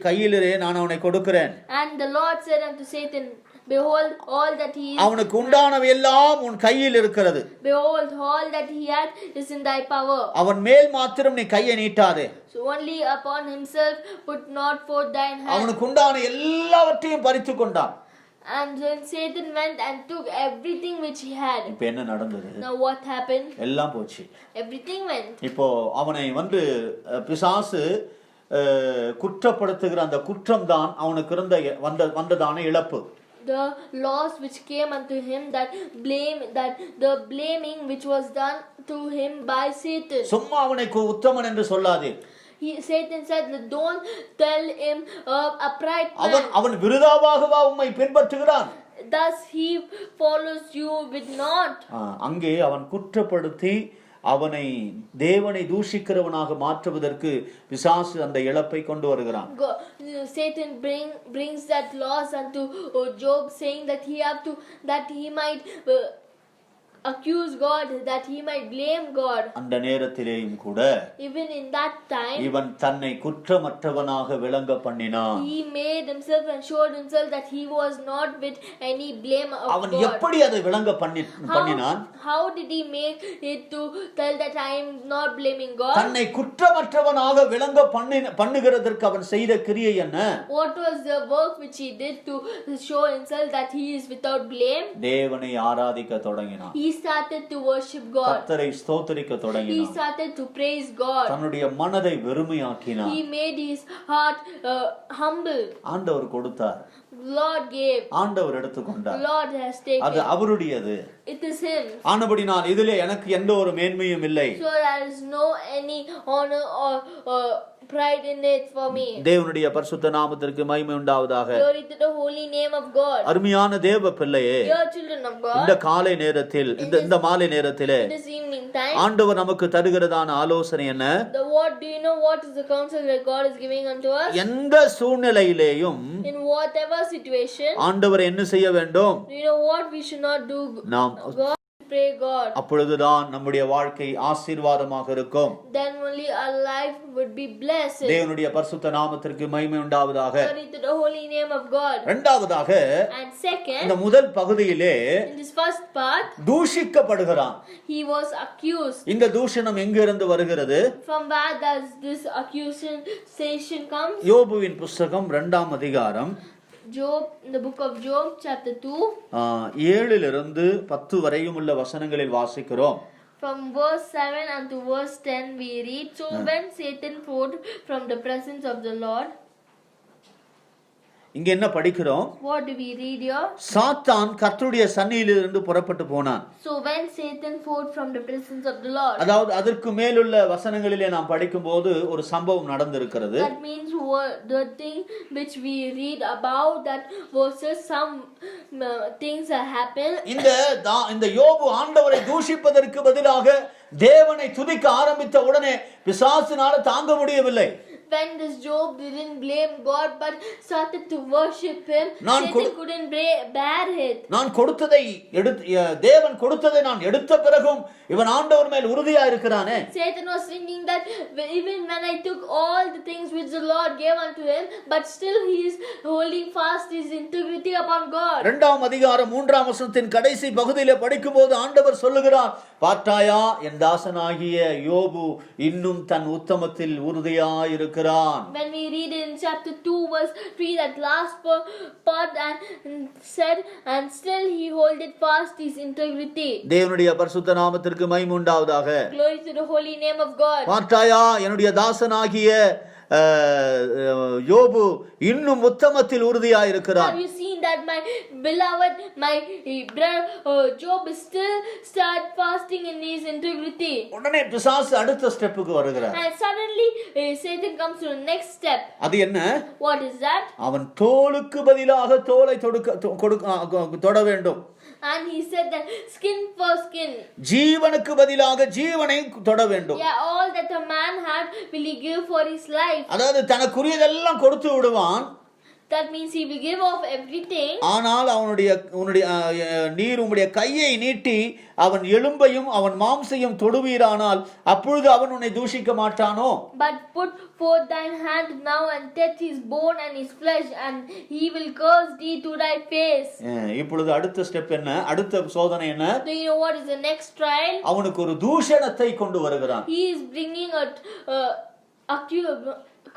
கையிலே நான் அவனை கொடுக்கிறேன். And the Lord said unto Satan, behold, all that he is, அவனுக்கு உண்டானவை எல்லாம் உன் கையில் இருக்கிறது. behold, all that he had is in thy power. அவன் மேல் மாத்திரம் நீ கையை நீட்டாதே. So only upon himself put not forth thine hand. அவனுக்கு உண்டான எல்லாவற்றையும் பறித்து கொண்டான். And then Satan went and took everything which he had. இப்ப என்ன நடந்தது? Now what happened? எல்லாம் போச்சு. Everything went. இப்போ அவனை பிசாசு குற்றப்படுத்துகிற அந்த குற்றம் தான் அவனுக்கு வந்ததான இழப்பு. The loss which came unto him, the blaming which was done to him by Satan. சும்மா அவனை உத்தமன் என்று சொல்லாதே. Satan said, don't tell him upright man. அவன் விருதாவாகவா உம்மை பின்பற்றுகிறான்? Thus he follows you with not. அங்கே அவன் குற்றப்படுத்தி அவனை தேவனை தூஷிக்கிறவனாக மாற்றுவதற்கு பிசாசு அந்த இழப்பை கொண்டு வருகிறான். Satan brings that loss unto Job, saying that he might accuse God, that he might blame God. அந்த நேரத்திலேயும் கூட even in that time இவன் தன்னை குற்றமற்றவனாக விளங்க பண்ணினான். he made himself and showed himself that he was not with any blame of அவன் God. எப்படி அதை விளங்க பண்ணினான்? How did he make it to tell that I am not blaming God? தன்னை குற்றமற்றவனாக விளங்க பண்ணுகிறதற்கு அவன் செய்த கிரியை என்ன? What was the work which he did to show himself that he is without blame? தேவனை ஆராதிக்க தொடங்கினான். He started to worship God. கர்த்தரை ஸ்தோத்திரிக்க He தொடங்கினான். started to praise God. தன்னுடைய மனதை வெறுமையாக்கினான். He made his heart humble. ஆண்டவர் கொடுத்தார். Lord gave. ஆண்டவர் எடுத்துக்கொண்டார். Lord has taken. அது அவருடையது. It is him. ஆனபடினால் இதிலே எனக்கு எந்த ஒரு மேன்மையும் இல்லை. So there is no any honor or pride in it for me. தேவனுடைய பரிசுத்த நாமத்திற்கு மகிமை உண்டாவதாக. Glory to the holy name of God. அருமையான தேவ பிள்ளையே, Dear children of God, இந்த காலை நேரத்தில் இந்த மாலை நேரத்திலே this evening time, ஆண்டவர் நமக்கு தருகிறதான ஆலோசனை என்ன? do you know what is the counsel that God is giving unto us? எந்த சூழ்நிலையிலேயும் In whatever situation, ஆண்டவர் என்ன செய்ய வேண்டும்? do you know what we should not do? நாம் Pray God. அப்பொழுதுதான் நம்முடைய வாழ்க்கை ஆசீர்வாதமாக இருக்கும். Then only our life would be blessed. தேவனுடைய பரிசுத்த நாமத்திற்கு மகிமை உண்டாவதாக. Glory to the holy name of God. இரண்டாவதாக, And second, இந்த முதல் பகுதியிலே in this first part, தூஷிக்கப்படுகிறான். he was accused. இந்த தூஷணம் எங்கிருந்து வருகிறது? From where does this accusation come? யோபுவின் புத்தகம் 2ஆம் அதிகாரம் Job, in the book of Job, chapter 2, 7 10 வரையும் உள்ள வசனங்களில் வாசிக்கிறோம். from verse 7 unto verse 10 we read, So when Satan fled from the presence of the Lord. இங்க என்ன படிக்கிறோம்? What do we read here? சாத்தான் கர்த்தருடைய சந்நிதியிலிருந்து புறப்பட்டு போனான். So when Satan fled from the presence of the Lord. அதாவது அதற்கு மேலுள்ள வசனங்களிலே நாம் படிக்கும்போது ஒரு சம்பவம் நடந்திருக்கிறது. That means the thing which we read about that verses, some things have happened. இந்த யோபு ஆண்டவரை தூஷிப்பதற்கு பதிலாக தேவனை துதிக்க ஆரம்பித்த உடனே பிசாசினால தாங்க முடியவில்லை. When this Job didn't blame God but started to worship him, Satan couldn't bear it. நான் கொடுத்ததை தேவன் கொடுத்ததை நான் எடுத்த பிறகும் இவன் ஆண்டவர் மேல் உறுதியா இருக்கிறானே. Satan was thinking that even when I took all the things which the Lord gave unto him, but still he is holding fast his integrity upon God. 2ஆம் அதிகாரம் 3ஆம் வசனத்தின் கடைசி பகுதியிலே படிக்கும்போது ஆண்டவர் சொல்லுகிறார், பார்த்தாயா என் தாசனாகிய யோபு இன்னும் தன் உத்தமத்தில் உறுதியாய் இருக்கிறான். When we read in chapter 2 verse 3, that last part, and said, and still he holded fast his integrity. தேவனுடைய பரிசுத்த நாமத்திற்கு மகிமை உண்டாவதாக. Glory to the holy name of God. பார்த்தாயா என்னுடைய தாசனாகிய யோபு இன்னும் உத்தமத்தில் உறுதியாயிருக்கிறார். Have you seen that my beloved, my brother Job is still start fasting in his integrity? உடனே பிசாசு அடுத்த ஸ்டெப்புக்கு வருகிறார். And suddenly Satan comes to the next step. அது என்ன? What is that? அவன் தோலுக்கு பதிலாக தோலை தொட வேண்டும். And he said that skin for skin. ஜீவனுக்கு பதிலாக ஜீவனை தொட வேண்டும். Yeah, all that a man had will he give for his life. அதாவது தனக்குரியதெல்லாம் கொடுத்து விடுவான். That means he will give off everything. ஆனால் நீர் உம்முடைய கையை நீட்டி அவன் எலும்பையும் அவன் மாம்சையும் தொடுவீரானால் அப்பொழுது அவன் உன்னை தூஷிக்க மாட்டானோ? But put forth thine hand now and touch his bone and his flesh, and he will curse thee to thy face. இப்பொழுது அடுத்த ஸ்டெப் என்ன? அடுத்த சோதனை என்ன? Do you know what is the next trial? அவனுக்கு ஒரு தூஷணத்தை கொண்டு வருகிறான். He is bringing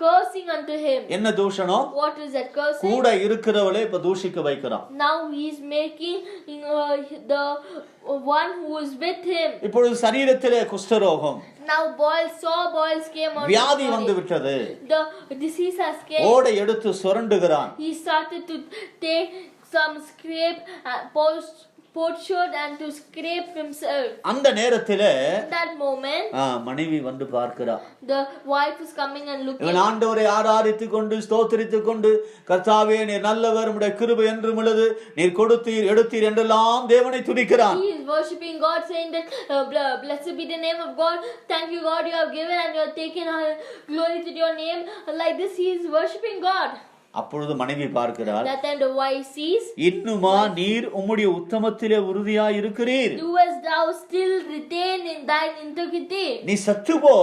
cursing unto him. என்ன தூஷணம்? What is that cursing? கூட இருக்கிறவளே இப்ப தூஷிக்க வைக்கிறான். Now he is making the one who is with him. இப்பொழுது சரீரத்திலே குஷ்டரோகம். Now sore boils came on. வியாதி வந்து விட்டது. The disease has came. ஓடை எடுத்து சுரண்டுகிறான். He started to take some scrape potsherd and to scrape himself. அந்த நேரத்திலே That moment மனைவி வந்து பார்க்கிறார். the wife is coming and looking. இவன் ஆண்டவரை ஆராதித்துக் கொண்டு ஸ்தோத்திரித்துக் கொண்டு கர்த்தாவே நீர் நல்லவர் உம்முடைய கிருபை என்றும் உள்ளது நீர் கொடுத்தீர் எடுத்தீர் என்றெல்லாம் தேவனை துதிக்கிறான். He is worshiping God, saying that blessed be the name of God, thank you God, you have given and you have taken glory to your name. Like this he is worshiping God. அப்பொழுது மனைவி பார்க்கிறார். That time the wife sees, இன்னுமா நீர் உம்முடைய உத்தமத்திலே உறுதியாய் இருக்கிறீர். doest thou still retain in thine integrity? நீ சத்துப்போ,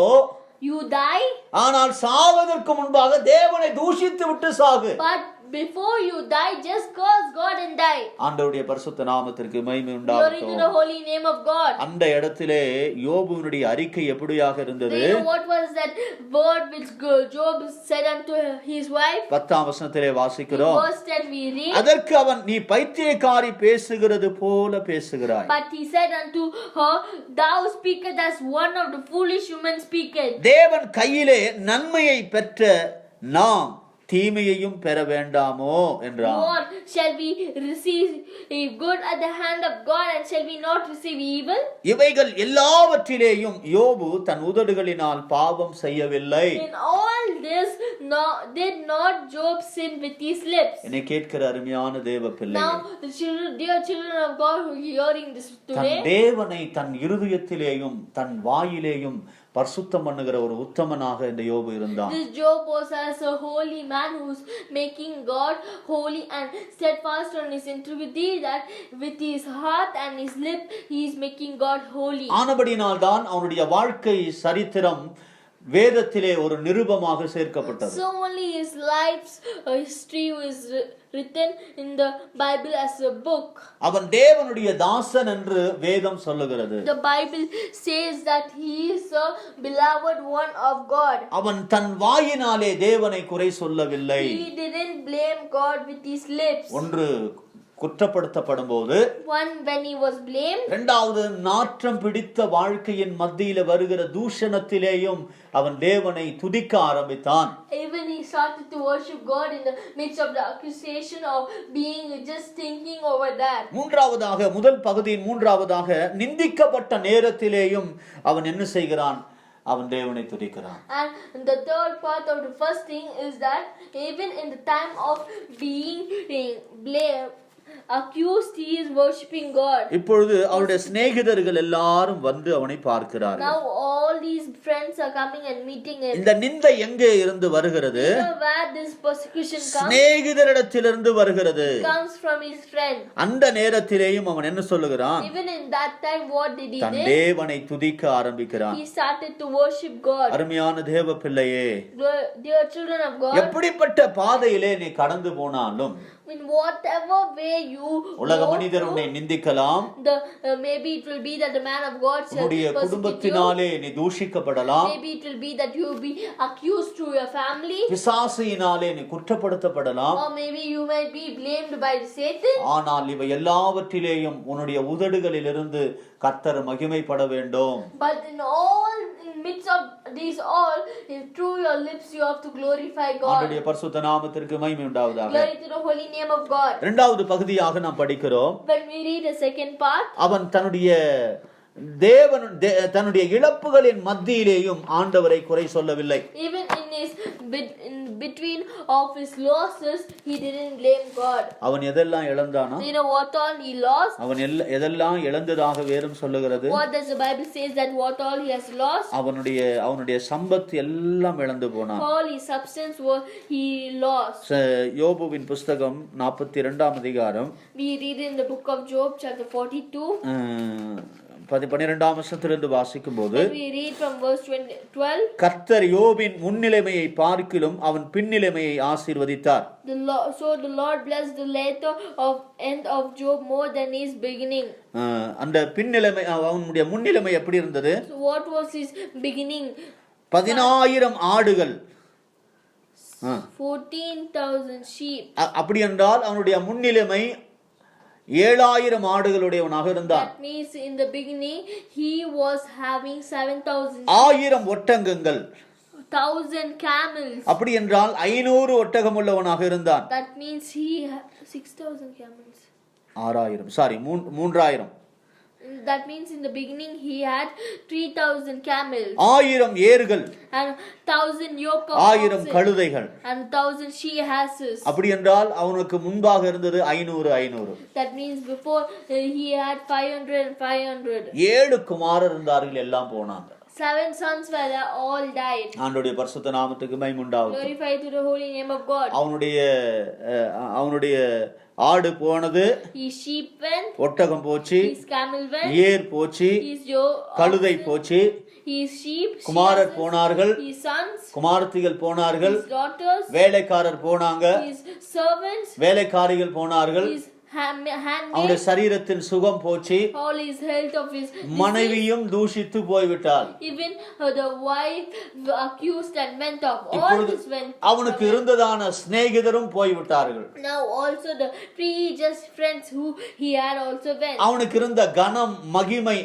you die, ஆனால் சாவதற்கு முன்பாக தேவனை தூஷித்து விட்டு Sahoo. but before you die just curse God and die. ஆண்டவருடைய பரிசுத்த நாமத்திற்கு மகிமை Glory உண்டாகட்டும். to the holy name of God. அந்த இடத்திலே யோபுவினுடைய அறிக்கை எப்படியாக இருந்தது? Do you know what was that word which Job said unto his wife? 10ஆம் வசனத்திலே வாசிக்கிறோம். Verse 10 we read. அதற்கு அவன் நீ பைத்தியக்காரி பேசுகிறது போல பேசுகிறாய். But he said unto her, thou speakest as one of the foolish women speaketh. தேவன் கையிலே நன்மையை பெற்ற நாம் தீமையையும் பெற வேண்டாமோ என்றான். What shall we receive good at the hand of God, and shall we not receive evil? இவைகள் எல்லாவற்றிலேயும் யோபு தன் உதடுகளினால் பாவம் செய்யவில்லை. In all this did not Job sin with his lips. என்னை கேட்கிற அருமையான தேவ பிள்ளைகளே, Now the dear children of God who are hearing this than today, தேவனை தன் இருதயத்திலேயும் தன் வாயிலேயும் பரிசுத்தம் பண்ணுகிற ஒரு உத்தமனாக இந்த யோபு இருந்தான். this Job was as a holy man who is making God holy and steadfast on his integrity, that with his heart and his lip he is making God holy. ஆனபடியினால் தான் அவனுடைய வாழ்க்கை சரித்திரம் வேதத்திலே ஒரு நிருபமாக சேர்க்கப்பட்டது. So only his life's history is written in the Bible as a book. அவன் தேவனுடைய தாசன் என்று வேதம் சொல்லுகிறது. The Bible says that he is a beloved one of God. அவன் தன் வாயினாலே தேவனை குறை சொல்லவில்லை. He didn't blame God with his lips. ஒன்று குற்றப்படுத்தப்படும் போது, One when he was blamed. இரண்டாவது நாற்றம் பிடித்த வாழ்க்கையின் மத்தியில வருகிற தூஷணத்திலேயும் அவன் தேவனை துதிக்க ஆரம்பித்தான். Even he started to worship God in the midst of the accusation of being just thinking over that. மூன்றாவதாக, முதல் பகுதியின் மூன்றாவதாக, நிந்திக்கப்பட்ட நேரத்திலேயும் அவன் என்ன செய்கிறான்? அவன் தேவனை துதிக்கிறான். And the third part of the first thing is that even in the time of being blamed, accused, he is worshiping God. இப்பொழுது அவருடைய சிநேகிதர்கள் எல்லாரும் வந்து அவனை பார்க்கிறார்கள். Now all these friends are coming and meeting him. இந்த நிந்தை எங்கே இருந்து வருகிறது? You know where this persecution comes? சிநேகிதரிடத்திலிருந்து வருகிறது. Comes from his friend. அந்த நேரத்திலேயும் அவன் என்ன சொல்லுகிறான்? Even in that time what did he than do? தேவனை துதிக்க ஆரம்பிக்கிறான். He started to worship God. அருமையான தேவ பிள்ளையே, Dear children of God, எப்படிப்பட்ட பாதையிலே நீ கடந்து போனாலும், in whatever way you உலக go மனிதர் உன்னை through, நிந்திக்கலாம், maybe it will be that the man of God shall உன்னுடைய persecute you. குடும்பத்தினாலே நீ தூஷிக்கப்படலாம், Maybe it will be that you will be accused through your family, பிசாசினாலே நீ குற்றப்படுத்தப்படலாம். or maybe you may be blamed by Satan. ஆனால் இவை எல்லாவற்றிலேயும் உன்னுடைய உதடுகளிலிருந்து கர்த்தர் மகிமைப்பட வேண்டும். But in all, in midst of these all, through your lips you have to glorify God. ஆண்டவருடைய பரிசுத்த நாமத்திற்கு மகிமை உண்டாவதாக. Glory to the holy name of God. இரண்டாவது பகுதியாக நாம் படிக்கிறோம். When we read the second part, அவன் தன்னுடைய தன்னுடைய இழப்புகளின் மத்தியிலேயும் ஆண்டவரை குறை சொல்லவில்லை. even in between of his losses, he didn't blame God. அவன் எதெல்லாம் இழந்தானோ, You know what all he lost? அவன் எதெல்லாம் இழந்ததாக வேதம் சொல்லுகிறது. What does the Bible says that what all he has lost? அவனுடைய சம்பத்து எல்லாம் இழந்து போனான். All his substance he lost. யோபுவின் புஸ்தகம் 42ஆம் அதிகாரம், We read in the book of Job chapter 42. 12ஆம் வசனத்திலிருந்து வாசிக்கும் போது, We read from verse 12. கர்த்தர் யோபின் முன்னிலைமையை பார்க்கிலும் அவன் பின்னிலைமையை ஆசீர்வதித்தார். So the Lord blessed the latter of end of Job more than his beginning. அந்த பின்னிலைமை, அவனுடைய முன்னிலைமை எப்படி இருந்தது? So what was his beginning? 10,000 ஆடுகள், 14,000 sheep. அப்படி என்றால் அவனுடைய முன்னிலைமை 7,000 ஆடுகளுடையவனாக இருந்தான். That means in the beginning he was having 7,000 1000 ஒட்டகங்கள், 1,000 camels. அப்படி என்றால் 500 ஒட்டகம் உள்ளவனாக இருந்தான். That means he 6,000 camels. 3,000. That means in the beginning he had 3,000 camels. 1000 ஏர்கள், And 1,000 yoke of 1000 oxen. கழுதைகள். And 1,000 she asses. அப்படி என்றால் அவனுக்கு முன்பாக இருந்தது 500. That means before he had 500 and 500. 7 குமாரர் இருந்தார்கள், எல்லாம் போனாங்க. 7 sons were all died. ஆண்டவருடைய பரிசுத்த நாமத்துக்கு மகிமை உண்டாகட்டும். Glorify to the holy name of God. அவனுடைய ஆடு போனது, His sheep went, ஒட்டகம் போச்சு, his camel went, ஏர் போச்சு, his கழுதை போச்சு, his sheep, குமாரர் போனார்கள், his sons, குமாரத்திகள் போனார்கள், his daughters, வேலைக்காரர் போனாங்க, his servants, வேலைக்காரிகள் போனார்கள், his handmaids, அவனுடைய சரீரத்தின் சுகம் போச்சு, all his health of his மனைவியும் தூஷித்து போய்விட்டாள். even the wife accused and went off. All இப்பொழுது this went. அவனுக்கு இருந்ததான சிநேகிதரும் போய்விட்டார்கள். Now also the just friends who he had also went. அவனுக்கு இருந்த கனம், மகிமை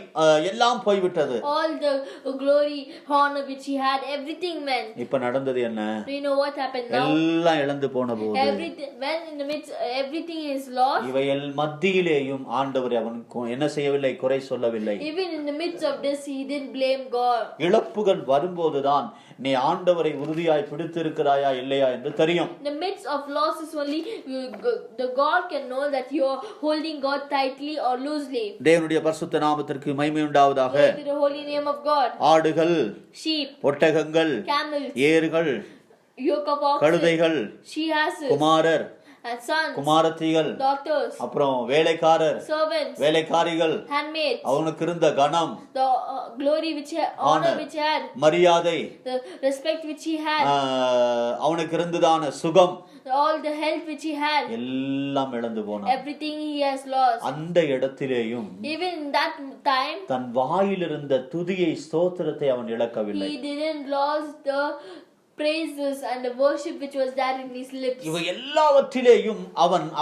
எல்லாம் போய்விட்டது. All the glory, honor which he had, everything went. இப்ப நடந்தது என்ன? Do you know what happened now? எல்லாம் இழந்து போன போது, Everything, when in the midst everything is lost, இவைகள் மத்தியிலேயும் ஆண்டவர் அவனுக்கு என்ன செய்யவில்லை, குறை சொல்லவில்லை. even in the midst of this he didn't blame God. இழப்புகள் வரும்போதுதான் நீ ஆண்டவரை உறுதியாய் பிடித்திருக்கிறாயா இல்லையா என்று தெரியும். In the midst of losses only the God can know that you are holding God tightly or loosely. தேவனுடைய பரிசுத்த நாமத்திற்கு மகிமை உண்டாவதாக. Glory to the holy name of God. ஆடுகள், Sheep, ஒட்டகங்கள், camels, ஏர்கள், yoke of oxen, கழுதைகள், she-asses, குமாரர், and sons, குமாரத்திகள், daughters, அப்புறம் வேலைக்காரர், servants, வேலைக்காரிகள், handmaids, அவனுக்கு இருந்த கனம், the glory which he, honor which he had, மரியாதை, the respect which he had, அவனுக்கு இருந்ததான சுகம், all the health which he had, எல்லாம் இழந்து போனான். everything he has lost. அந்த இடத்திலேயும் Even in that time தன் வாயிலிருந்த துதியை, ஸ்தோத்திரத்தை அவன் இழக்கவில்லை. he didn't lose the praises and the worship which was there in his lips. இவை எல்லாவற்றிலேயும்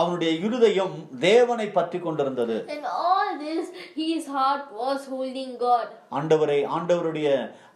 அவனுடைய இருதயம் தேவனை பற்றி கொண்டிருந்தது. In all this his heart was holding God. ஆண்டவருடைய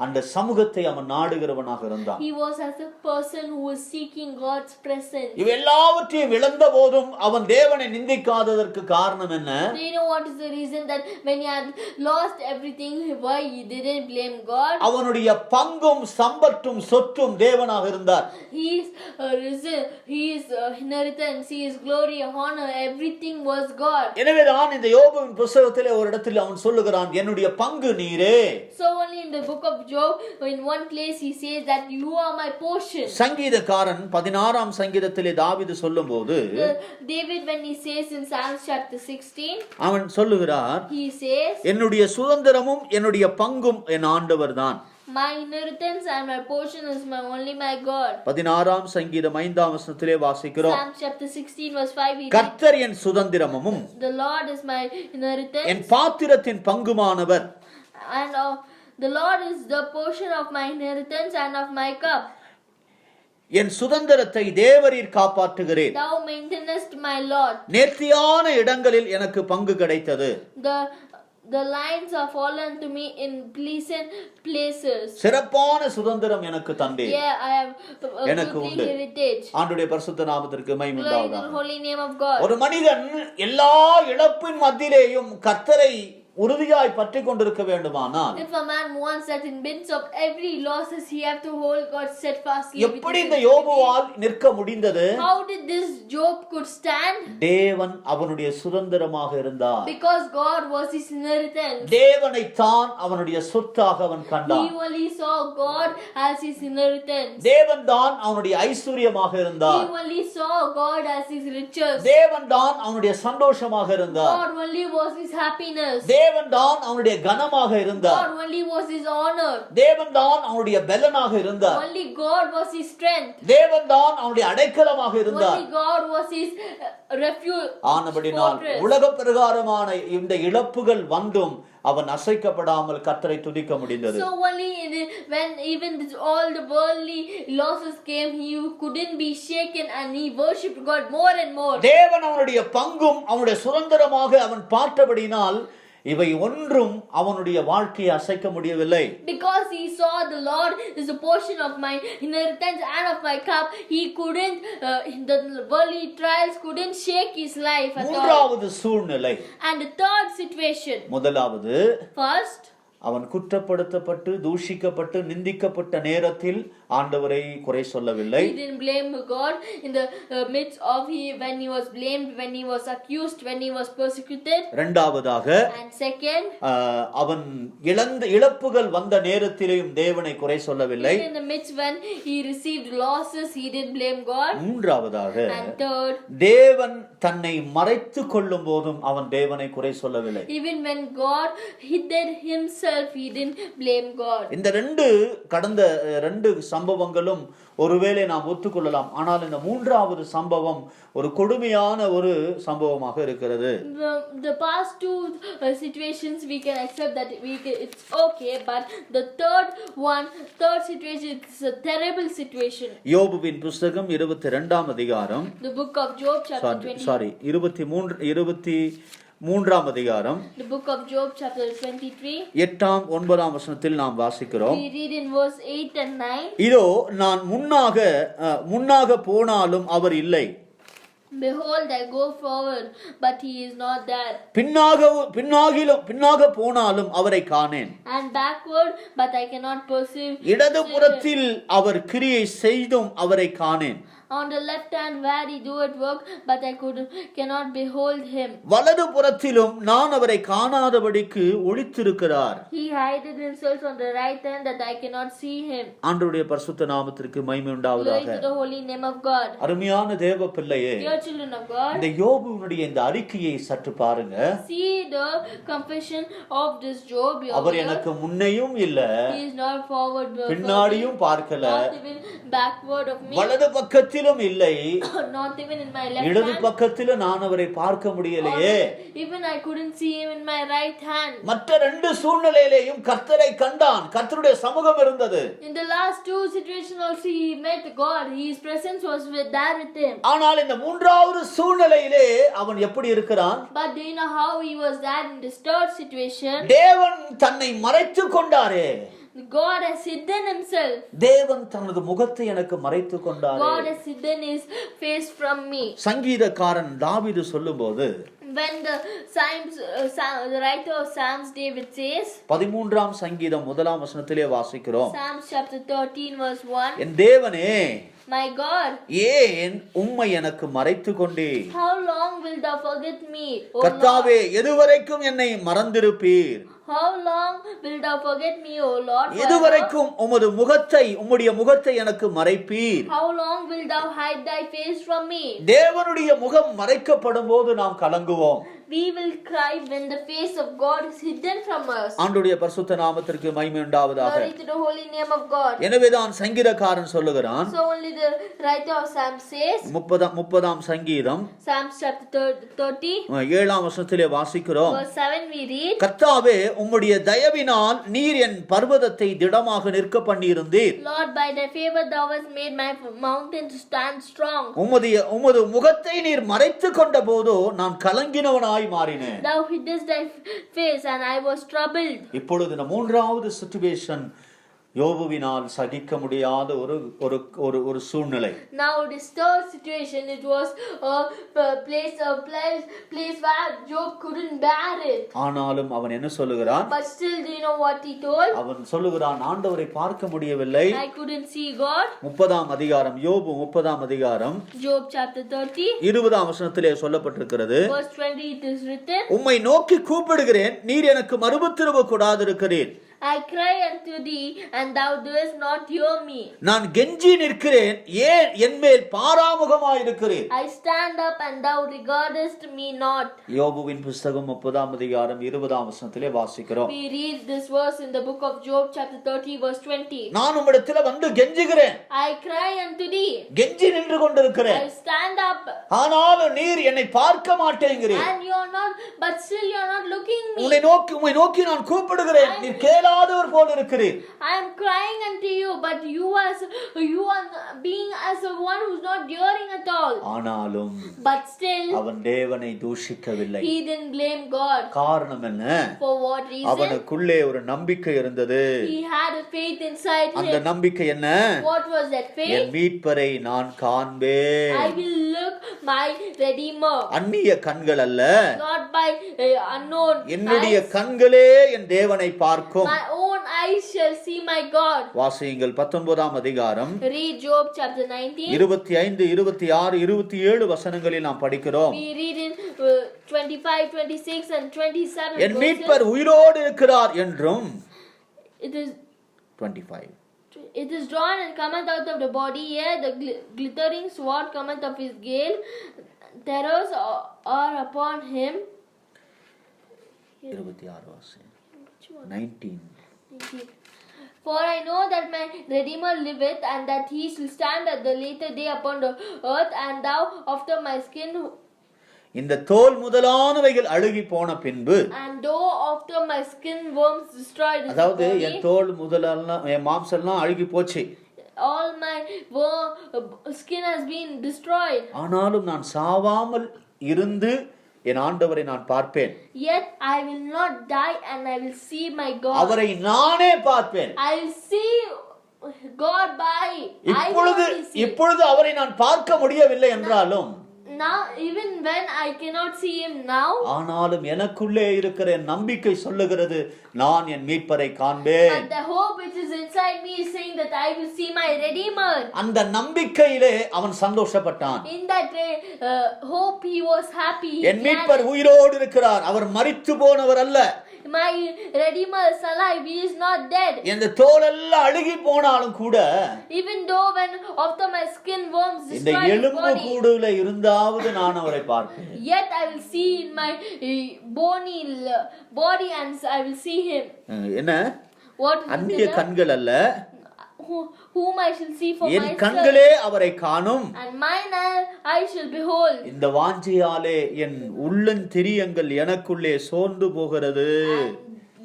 அந்த சமூகத்தை அவன் நாடுகிறவனாக இருந்தான். He was as a person who was seeking God's presence. இவை எல்லாவற்றையும் இழந்த போதும் அவன் தேவனை நிந்திக்காததற்கு காரணம் என்ன? Do you know what is the reason that when he had lost everything, why he didn't blame God? அவனுடைய பங்கும் சம்பத்தும் சொத்தும் தேவனாக இருந்தார். His inheritance, his glory, honor, everything was God. எனவேதான் இந்த யோபுவின் புத்தகத்திலே ஒரு இடத்தில் அவன் சொல்லுகிறான், என்னுடைய பங்கு நீரே. So only in the book of Job, in one place he says that you are my portion. சங்கீதக்காரன் 16ஆம் சங்கீதத்திலே தாவீது சொல்லும்போது, David when he says in Psalms chapter 16, அவன் சொல்லுகிறார், he says, என்னுடைய சுதந்திரமும் என்னுடைய பங்கும் என் ஆண்டவர்தான். my inheritance and my portion is only my God. 16ஆம் சங்கீதம் 5ஆம் வசனத்திலே வாசிக்கிறோம், Psalms chapter 16 verse 5 we read, கர்த்தர் என் சுதந்திரமும் the Lord is my inheritance என் பாத்திரத்தின் பங்குமானவர். and the Lord is the portion of my inheritance and of my cup. என் சுதந்திரத்தை தேவரீர் காப்பாற்றுகிறேன். Thou maintainest my Lord. நேர்த்தியான இடங்களில் எனக்கு பங்கு கிடைத்தது. The The lines are fallen to me in pleasant places. சிறப்பான சுதந்திரம் எனக்கு தந்தே. Yeah, I have a எனக்கு goodly உண்டு. heritage. ஆண்டவருடைய பரிசுத்த நாமத்திற்கு மகிமை Glory to உண்டாவதாக. the holy name of God. ஒரு மனிதன் எல்லா இழப்பின் மத்தியிலேயும் கர்த்தரை உறுதியாய் பற்றி கொண்டிருக்க வேண்டுமானால், If a man wants that in midst of every losses he have to hold God steadfastly. எப்படி இந்த யோபுவால் நிற்க முடிந்தது? How did this Job could stand? தேவன் அவனுடைய சுதந்திரமாக இருந்தார். Because God was his inheritance. தேவனைத்தான் அவனுடைய சொத்தாக அவன் He கண்டான். only saw God as his inheritance. தேவன் தான் அவனுடைய ஐஸ்வர்யமாக He இருந்தார். only saw God as his riches. தேவன் தான் அவனுடைய சந்தோஷமாக இருந்தார். God only was his happiness. தேவன் தான் அவனுடைய கனமாக இருந்தார். God only was his honor. தேவன் தான் அவனுடைய பலனாக இருந்தார். Only God was his strength. தேவன் தான் அவனுடைய அடைக்கலமாக இருந்தார். Only God was his refuge. ஆனபடினால் fortress. உலக பிரகாரமான இந்த இழப்புகள் வந்தும் அவன் அசைக்கப்படாமல் கர்த்தரை துதிக்க முடிந்தது. So only when even all the worldly losses came, he couldn't be shaken and he worshipped God more and more. தேவன் அவனுடைய பங்கும் அவனுடைய சுதந்திரமாக அவன் பார்த்தபடினால் இவை ஒன்றும் அவனுடைய வாழ்க்கையை அசைக்க முடியவில்லை. Because he saw the Lord is a portion of my inheritance and of my cup, he couldn't, the worldly trials couldn't shake his life at all. மூன்றாவது சூழ்நிலை. And the third situation. முதலாவது, First, அவன் குற்றப்படுத்தப்பட்டு தூஷிக்கப்பட்டு நிந்திக்கப்பட்ட நேரத்தில் ஆண்டவரை குறை சொல்லவில்லை. he didn't blame God in the midst of when he was blamed, when he was accused, when he was persecuted. இரண்டாவதாக, And second, அவன் இழப்புகள் வந்த நேரத்திலேயும் தேவனை குறை சொல்லவில்லை. in the midst when he received losses, he didn't blame God. மூன்றாவதாக, And third, தேவன் தன்னை மறைத்துக் கொள்ளும் போதும் அவன் தேவனை குறை சொல்லவில்லை. even when God hid himself, he didn't blame God. இந்த கடந்த ரெண்டு சம்பவங்களும் ஒருவேளை நாம் ஒத்துக்கொள்ளலாம். ஆனால் இந்த மூன்றாவது சம்பவம் ஒரு கொடுமையான ஒரு சம்பவமாக இருக்கிறது. The past two situations we can accept that it's okay, but the third situation, it's a terrible situation. யோபுவின் புத்தகம் 22ஆம் அதிகாரம், The book of Job chapter 23ஆம் அதிகாரம், The book of Job chapter 23. 8ஆம் 9ஆம் வசனத்தில் நாம் வாசிக்கிறோம். We read in verse 8 and 9. இதோ நான் முன்னாக போனாலும் அவர் இல்லை. Behold, I go forward, but he is not there. பின்னாக போனாலும் அவரை காணேன். And backward, but I cannot perceive. இடதுபுறத்தில் அவர் கிரியை செய்தும் அவரை காணேன். On the left hand where he doeth work, but I cannot behold him. வலது புறத்திலும் நான் அவரை காணாதபடிக்கு ஒளித்திருக்கிறார். He hideth himself on the right hand, that I cannot see him. ஆண்டவருடைய பரிசுத்த நாமத்திற்கு மகிமை Glory உண்டாவதாக. to the holy name of God. அருமையான தேவ பிள்ளையே, Dear children of God, இந்த யோபுவினுடைய இந்த அறிக்கையை சற்று பாருங்க. see the confession of this Job. அவர் எனக்கு முன்னையும் இல்ல, He is not forward, பின்னாடியும் பார்க்கல, not even backward of me, வலது பக்கத்திலும் இல்லை, not even in my left இடது hand. பக்கத்திலும் நான் அவரை பார்க்க முடியலையே. Even I couldn't see him in my right hand. மற்ற ரெண்டு சூழ்நிலையிலேயும் கர்த்தரை கண்டான். கர்த்தருடைய சமூகம் இருந்தது. In the last two situations also he met God. His presence was there with him. ஆனால் இந்த மூன்றாவது சூழ்நிலையிலே அவன் எப்படி இருக்கிறான்? But do you know how he was there in this third situation? தேவன் தன்னை மறைத்துக் கொண்டாரே. God has hidden himself. தேவன் தனது முகத்தை எனக்கு மறைத்துக் கொண்டாரே. God has hidden his face from me. சங்கீதக்காரன் தாவீது சொல்லும்போது, When the writer of Psalms David says, 13ஆம் சங்கீதம் 1ஆம் வசனத்திலே வாசிக்கிறோம். Psalms chapter 13 verse 1. என் தேவனே, My God, ஏன் உம்மை எனக்கு மறைத்துக் கொண்டீர்? how long wilt thou forget me, O கர்த்தாவே, Lord? எதுவரைக்கும் என்னை மறந்திருப்பீர்? How long wilt thou forget me, O Lord? Forever? எதுவரைக்கும் உம்முடைய முகத்தை எனக்கு மறைப்பீர்? How long wilt thou hide thy face from me? தேவனுடைய முகம் மறைக்கப்படும் போது நாம் கலங்குவோம். We will cry when the face of God is hidden from us. ஆண்டவருடைய பரிசுத்த நாமத்திற்கு மகிமை உண்டாவதாக. Glory to the holy name of God. எனவேதான் சங்கீதக்காரன் சொல்லுகிறான். So only the writer of Psalms says, 30ஆம் சங்கீதம் Psalms chapter 30 7ஆம் வசனத்திலே வாசிக்கிறோம். verse 7 we read, கர்த்தாவே, உம்முடைய தயவினால் நீர் என் பர்வதத்தை திடமாக நிற்க பண்ணியிருந்தீர். Lord, by thy favor thou hast made my mountain to stand strong. உமது முகத்தை நீர் மறைத்துக் கொண்ட போதோ நான் கலங்கினவனாய் மாறினேன். Thou hiddest thy face and I was troubled. இப்பொழுது இந்த மூன்றாவது சிச்சுவேஷன் யோபுவினால் சகிக்க முடியாத ஒரு சூழ்நிலை. Now this third situation, it was a place where Job couldn't bear it. ஆனாலும் அவன் என்ன சொல்லுகிறான்? But still, do you know what he told? அவன் சொல்லுகிறான், ஆண்டவரை பார்க்க முடியவில்லை. I couldn't see God. 30ஆம் அதிகாரம், யோபு 30ஆம் அதிகாரம், Job chapter 30, 20ஆம் வசனத்திலே சொல்லப்பட்டிருக்கிறது. verse 20, it is written, உம்மை நோக்கி கூப்பிடுகிறேன், நீர் எனக்கு மறுபுத்திரவு கொடாதிருக்கிறீர். I cry unto thee, and thou doest not hear me. நான் கெஞ்சி நிற்கிறேன், ஏன் என்மேல் பாராமுகமாய் இருக்கிறீர்? I stand up, and thou regardest me not. யோபுவின் புத்தகம் 30ஆம் அதிகாரம் 20ஆம் வசனத்திலே வாசிக்கிறோம். We read this verse in the book of Job chapter 30, verse 20. நான் உம்மிடத்தில் வந்து கெஞ்சுகிறேன், I cry unto thee. கெஞ்சி நின்று கொண்டிருக்கிறேன். I stand up. ஆனாலும் நீர் என்னை பார்க்க மாட்டேங்கிறீர். And you are not, but still you are not looking me. உம்மை நோக்கி நான் கூப்பிடுகிறேன், நீர் கேளாதவர் போல இருக்கிறீர். I am crying unto you, but you are being as a one who's not hearing at all. ஆனாலும் But still அவன் தேவனை தூஷிக்கவில்லை. he didn't blame God. காரணம் என்ன? For what reason? அவனுக்குள்ளே ஒரு நம்பிக்கை இருந்தது. He had a faith inside him. அந்த நம்பிக்கை என்ன? What was that faith? என் மீட்பரை நான் காண்பேன். I will look my Redeemer. அந்நிய கண்கள் அல்ல, Not by unknown என்னுடைய eyes. கண்களே என் தேவனை பார்க்கும். My own eyes shall see my God. வாசியுங்கள் 19ஆம் அதிகாரம், Read Job chapter 19. 25, 26, 27 வசனங்களில் நாம் படிக்கிறோம். We read in 25, 26 and 27 என் மீட்பர் உயிரோடு இருக்கிறார் என்றும். It is 25. It is drawn and cometh out of the body, yea, the glittering sword cometh of his gale. Terrors are upon him. 26 வாசி. 19. For I know that my Redeemer liveth, and that he shall stand at the later day upon the earth, and thou after my skin. இந்த தோல் முதலானவைகள் அழுகி போன பின்பு, And though after my skin worms destroyed his அதாவது body, என் தோல் முதலாம் என் மாம்சம்லாம் அழுகி போச்சு, all my skin has been destroyed. ஆனாலும் நான் சாவாமல் இருந்து என் ஆண்டவரை நான் பார்ப்பேன். Yet I will not die, and I will see my God. அவரை நானே பார்ப்பேன். I will see God by. இப்பொழுது அவரை நான் பார்க்க முடியவில்லை என்றாலும், Now, even when I cannot see him now, ஆனாலும் எனக்குள்ளே இருக்கிற நம்பிக்கை சொல்லுகிறது, நான் என் மீட்பரை காண்பேன். but the hope which is inside me is saying that I will see my Redeemer. அந்த நம்பிக்கையிலே அவன் சந்தோஷப்பட்டான். In that hope he was happy. என் மீட்பர் உயிரோடு இருக்கிறார், அவர் மரித்து போனவர் அல்ல. My Redeemer is alive, he is not dead. இந்த தோலெல்லாம் அழுகி போனாலும் கூட, Even though when after my skin worms இந்த destroy his எலும்பு body, கூடுல இருந்தாவது நான் அவரை பார்ப்பேன். yet I will see in my bony body, and I will see him. என்ன? What is அந்நிய it? கண்கள் அல்ல, whom I shall see for N myself, கண்களே அவரை காணும். and mine I shall behold. இந்த வாஞ்சையாலே என் உள்ளந்திரியங்கள் எனக்குள்ளே சோர்ந்து போகிறது. And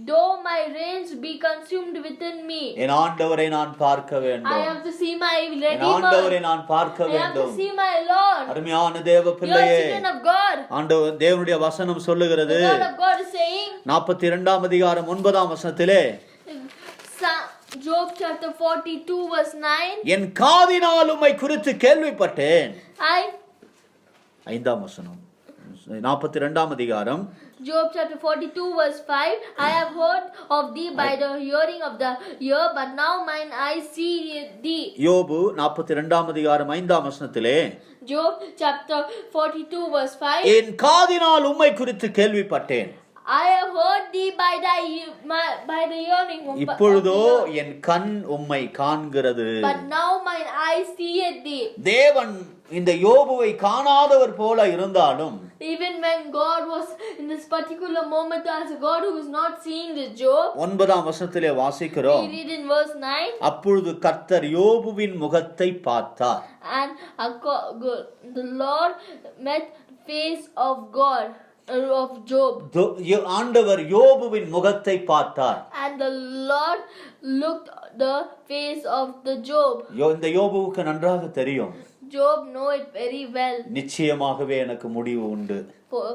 though my reins be consumed within me, என் ஆண்டவரை நான் பார்க்க I வேண்டும். have to see my N Redeemer. ஆண்டவரை நான் பார்க்க I have to வேண்டும். see my Lord. அருமையான தேவ You are பிள்ளையே, children of God. ஆண்டவர் தேவனுடைய வசனம் சொல்லுகிறது, The word of God is saying, 42ஆம் அதிகாரம் 9ஆம் வசனத்திலே, Job chapter 42 verse 9, என் காதினால் உம்மை குறித்து கேள்விப்பட்டேன். 5ஆம் வசனம், 42ஆம் அதிகாரம், Job chapter 42 verse 5, I have heard of thee by the hearing of the ear, but now mine eyes see thee. யோபு 42ஆம் அதிகாரம் 5ஆம் வசனத்திலே, Job chapter 42 verse 5, என் காதினால் உம்மை குறித்து கேள்விப்பட்டேன். I have heard thee by the hearing of இப்பொழுதோ the ear, என் கண் உம்மை காண்கிறது. but now mine eyes seeth thee. தேவன் இந்த யோபுவை காணாதவர் போல இருந்தாலும், Even when God was in this particular moment as a God who is not seeing this Job, 9ஆம் வசனத்திலே வாசிக்கிறோம், we read in verse 9, அப்பொழுது கர்த்தர் யோபுவின் முகத்தை பார்த்தார். and the Lord met face of God. of Job. ஆண்டவர் யோபுவின் முகத்தை பார்த்தார். And the Lord looked the face of the Job. இந்த யோபுவுக்கு நன்றாக தெரியும், Job know it very well. நிச்சயமாகவே எனக்கு முடிவு உண்டு. For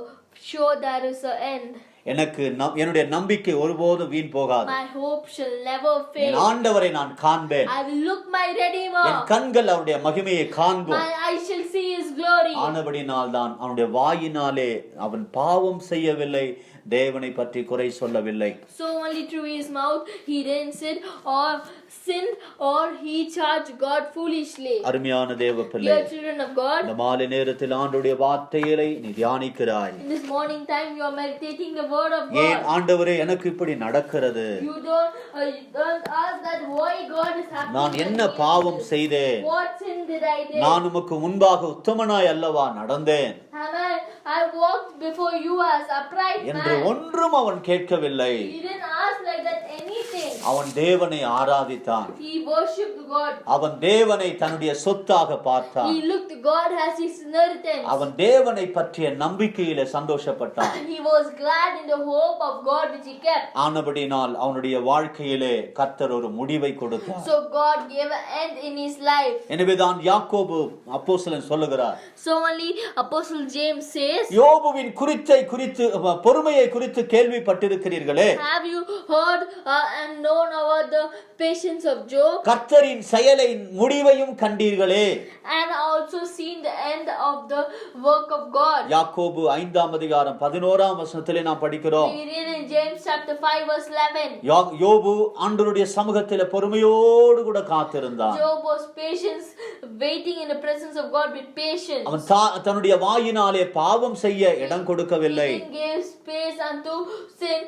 sure there is an end. எனக்கு என்னுடைய நம்பிக்கை ஒருபோதும் வீண் போகாது. My hope shall never fail. ஆண்டவரை நான் காண்பேன். I will look my Redeemer. என் கண்கள் அவருடைய மகிமையை காண்போம். My eyes shall see his glory. ஆனபடினால் தான் அவனுடைய வாயினாலே அவன் பாவம் செய்யவில்லை, தேவனை பற்றி குறை சொல்லவில்லை. So only through his mouth he didn't sin or he charged God foolishly. அருமையான தேவ பிள்ளை, Dear children of God, இந்த மாலை நேரத்தில் ஆண்டவருடைய வார்த்தைகளை நீ தியானிக்கிறாய். in this morning time you are meditating the word of ஏன் God. ஆண்டவரே எனக்கு இப்படி நடக்கிறது? You don't ask that why God is happening. நான் என்ன பாவம் செய்தேன்? What sin did I do? நான் உமக்கு முன்பாக உத்தமனாய் அல்லவா நடந்தேன் I walked before you as upright என்று man. ஒன்றும் அவன் கேட்கவில்லை. He didn't ask like that anything. அவன் தேவனை ஆராதித்தான். He worshipped God. அவன் தேவனை தன்னுடைய சொத்தாக பார்த்தான். He looked God as his inheritance. அவன் தேவனை பற்றிய நம்பிக்கையிலே சந்தோஷப்பட்டான். He was glad in the hope of God which he kept. ஆனபடினால் அவனுடைய வாழ்க்கையிலே கர்த்தர் ஒரு முடிவை கொடுத்தார். So God gave an end in his life. எனவேதான் யாக்கோபு அப்போஸ்தலன் சொல்லுகிறார், So only Apostle James says, யோபுவின் பொறுமையை குறித்து கேள்விப்பட்டிருக்கிறீர்களே, have you heard and known about the patience of Job, கர்த்தரின் செயலை முடிவையும் கண்டீர்களே. and also seen the end of the work of God? யாக்கோபு 5ஆம் அதிகாரம் 11ஆம் வசனத்திலே நாம் படிக்கிறோம், We read in James chapter 5 verse 11. யோபு ஆண்டவருடைய சமூகத்திலே பொறுமையோடு கூட காத்திருந்தான். Job was patient, waiting in the presence of God with patience. அவன் தன்னுடைய வாயினாலே பாவம் செய்ய இடம் கொடுக்கவில்லை. He gave space unto sin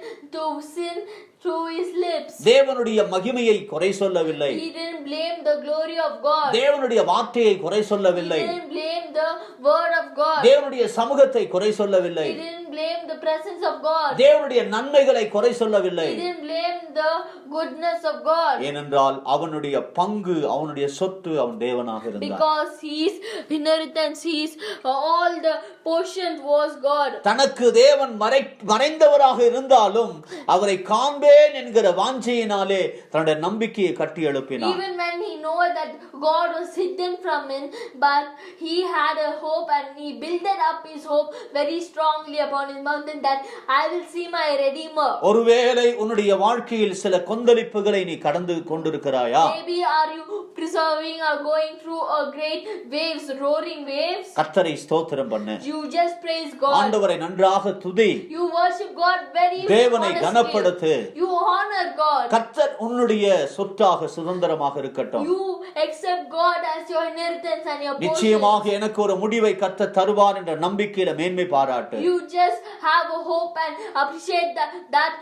through his lips. தேவனுடைய மகிமையை குறை சொல்லவில்லை. He didn't blame the glory of God. தேவனுடைய வார்த்தையை குறை சொல்லவில்லை. He didn't blame the word of God. தேவனுடைய சமூகத்தை குறை சொல்லவில்லை. He didn't blame the presence of God. தேவனுடைய நன்மைகளை குறை சொல்லவில்லை. He didn't blame the goodness of God. ஏனென்றால் அவனுடைய பங்கு, அவனுடைய சொத்து அவன் தேவனாக இருந்தார். Because his inheritance, all the portion was God. தனக்கு தேவன் மறைந்தவராக இருந்தாலும் அவரை காண்பேன் என்கிற வாஞ்சையினாலே தன்னுடைய நம்பிக்கையை கட்டி எழுப்பினார். Even when he knew that God was hidden from him, but he had a hope and he built up his hope very strongly upon his mountain that I will see my Redeemer. ஒருவேளை உன்னுடைய வாழ்க்கையில் சில கொந்தளிப்புகளை நீ கடந்து கொண்டிருக்கிறாயா? Maybe are you preserving or going through a great waves, roaring waves? கர்த்தரை ஸ்தோத்திரம் பண்ணு. You just praise God. ஆண்டவரை நன்றாக துதி. You worship God very தேவனை honestly. கனப்படுத்து. You honor God. கர்த்தர் உன்னுடைய சொத்தாக சுதந்திரமாக இருக்கட்டும். You accept God as your inheritance and your portion. நிச்சயமாக எனக்கு ஒரு முடிவை கர்த்தர் தருவார் என்ற நம்பிக்கையில மேன்மை பாராட்டு. You just have a hope and appreciate that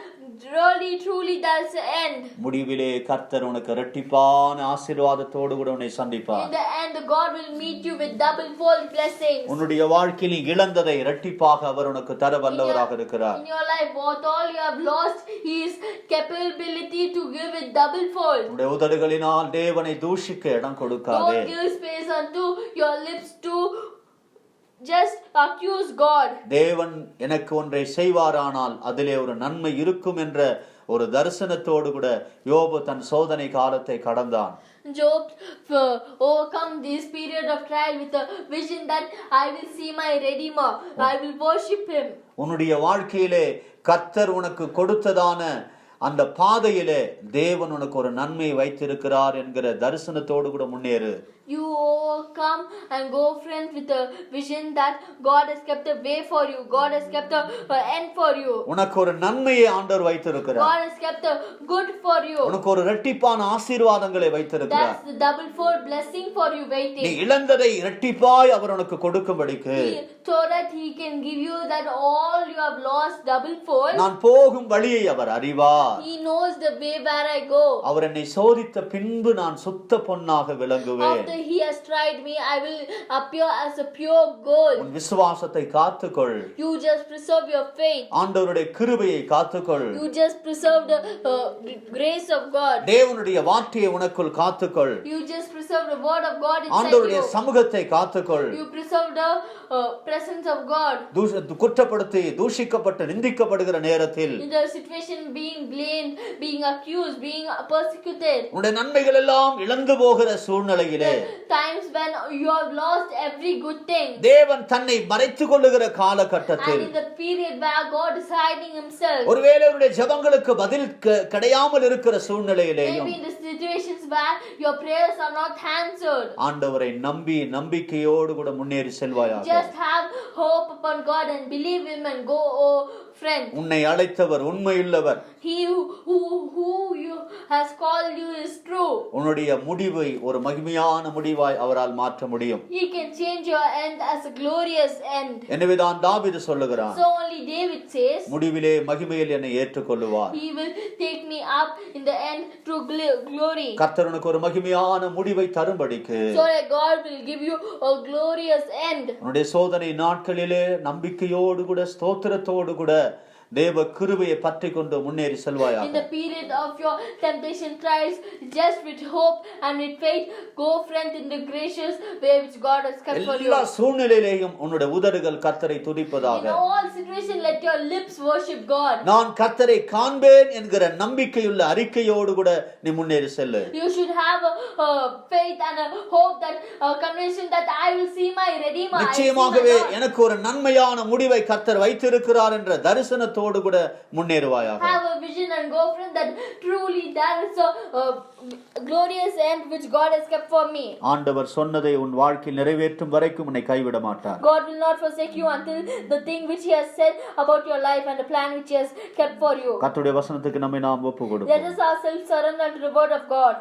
really truly that's the end. முடிவிலே கர்த்தர் உனக்கு இரட்டிப்பான ஆசீர்வாதத்தோடு கூட உன்னை சந்திப்பார். In the end God will meet you with double fold blessings. உன்னுடைய வாழ்க்கையில் இழந்ததை இரட்டிப்பாக அவர் உனக்கு தர வல்லவராக இருக்கிறார். In your life what all you have lost, his capability to give it double fold. உன்னுடைய உதடுகளினால் தேவனை தூஷிக்க இடம் கொடுக்காதே. Don't give space unto your lips to just accuse God. தேவன் எனக்கு ஒன்றை செய்வாரானால் அதிலே ஒரு நன்மை இருக்கும் என்ற ஒரு தரிசனத்தோடு கூட யோபு தன் சோதனை காலத்தை கடந்தான். Job overcome this period of trial with a vision that I will see my Redeemer, I will worship him. உன்னுடைய வாழ்க்கையிலே கர்த்தர் உனக்கு கொடுத்ததான அந்த பாதையிலே தேவன் உனக்கு ஒரு நன்மை வைத்திருக்கிறார் என்கிற தரிசனத்தோடு கூட முன்னேறு. You overcome and go, friends, with a vision that God has kept a way for you. God has kept a end for you. உனக்கு ஒரு நன்மையை ஆண்டவர் வைத்திருக்கிறார். God has kept a good for you. உனக்கு ஒரு இரட்டிப்பான ஆசீர்வாதங்களை வைத்திருக்கிறார். That's the double fold blessing for you waiting. நீ இழந்ததை இரட்டிப்பாய் அவர் உனக்கு கொடுக்கும்படிக்கு, so that he can give you that all you have lost double fold. நான் போகும் வழியை அவர் அறிவார். He knows the way where I go. அவர் என்னை சோதித்த பின்பு நான் சுத்த பொன்னாக விளங்குவேன். After After he has tried me, I will appear as a pure gold. உன் விசுவாசத்தை காத்துக்கொள். You just preserve your faith. ஆண்டவருடைய கிருபையை காத்துக்கொள். You just preserve the grace of God. தேவனுடைய வார்த்தையை உனக்குள் காத்துக்கொள். You just preserve the word of God inside ஆண்டவருடைய you. சமூகத்தை காத்துக்கொள். You preserve the presence of God. குற்றப்படுத்தி தூஷிக்கப்பட்டு நிந்திக்கப்படுகிற நேரத்தில், In the situation being blamed, being accused, being persecuted, உன்னுடைய நன்மைகள் எல்லாம் இழந்து போகிற சூழ்நிலையிலே, times when you have lost every good thing, தேவன் தன்னை மறைத்துக் கொள்ளுகிற and காலகட்டத்தில், in the period where God is hiding himself, ஒருவேளை உன்னுடைய ஜெபங்களுக்கு பதில் கிடையாமல் இருக்கிற சூழ்நிலையிலேயும், maybe in the situations where your prayers are not answered, ஆண்டவரை நம்பி நம்பிக்கையோடு கூட முன்னேறி செல்வாயாக. just have hope upon God and believe him and go, oh friend. உன்னை அழைத்தவர் உண்மையுள்ளவர். He who you has called you is true. உன்னுடைய முடிவை ஒரு மகிமையான முடிவாய் அவரால் மாற்ற முடியும். He can change your end as a glorious end. எனவேதான் தாவீது சொல்லுகிறான், So only David says, முடிவிலே மகிமையில் என்னை ஏற்றுக்கொள்ளுவார். he will take me up in the end through glory. கர்த்தர் உனக்கு ஒரு மகிமையான முடிவை தரும்படிக்கு, So that God will give you a glorious end. உன்னுடைய சோதனை நாட்களிலே நம்பிக்கையோடு கூட ஸ்தோத்திரத்தோடு கூட தேவ கிருபையை பற்றி கொண்டு முன்னேறி செல்வாயாக. In the period of your temptation trials, just with hope and with faith, go friend in the gracious way which God has kept for you. எல்லா சூழ்நிலையிலேயும் உன்னுடைய உதடுகள் கர்த்தரை துதிப்பதாக. In all situations, let your lips worship God. நான் கர்த்தரை காண்பேன் என்கிற நம்பிக்கையுள்ள அறிக்கையோடு கூட நீ முன்னேறி cell. You should have a faith and a hope, that conviction that I will see my Redeemer. நிச்சயமாகவே எனக்கு ஒரு நன்மையான முடிவை கர்த்தர் வைத்திருக்கிறார் என்ற தரிசனத்தோடு கூட முன்னேறுவாயாக. Have a vision and go friend that truly there is a glorious end which God has kept for me. ஆண்டவர் சொன்னதை உன் வாழ்க்கையில் நிறைவேற்றும் வரைக்கும் உன்னை கைவிட மாட்டார். God will not forsake you until the thing which he has said about your life and the plan which he has kept for you. கர்த்தருடைய வசனத்துக்கு நம்மை நாம் ஒப்புக்கொடுப்போம். Let us ourselves surrender to the word of God.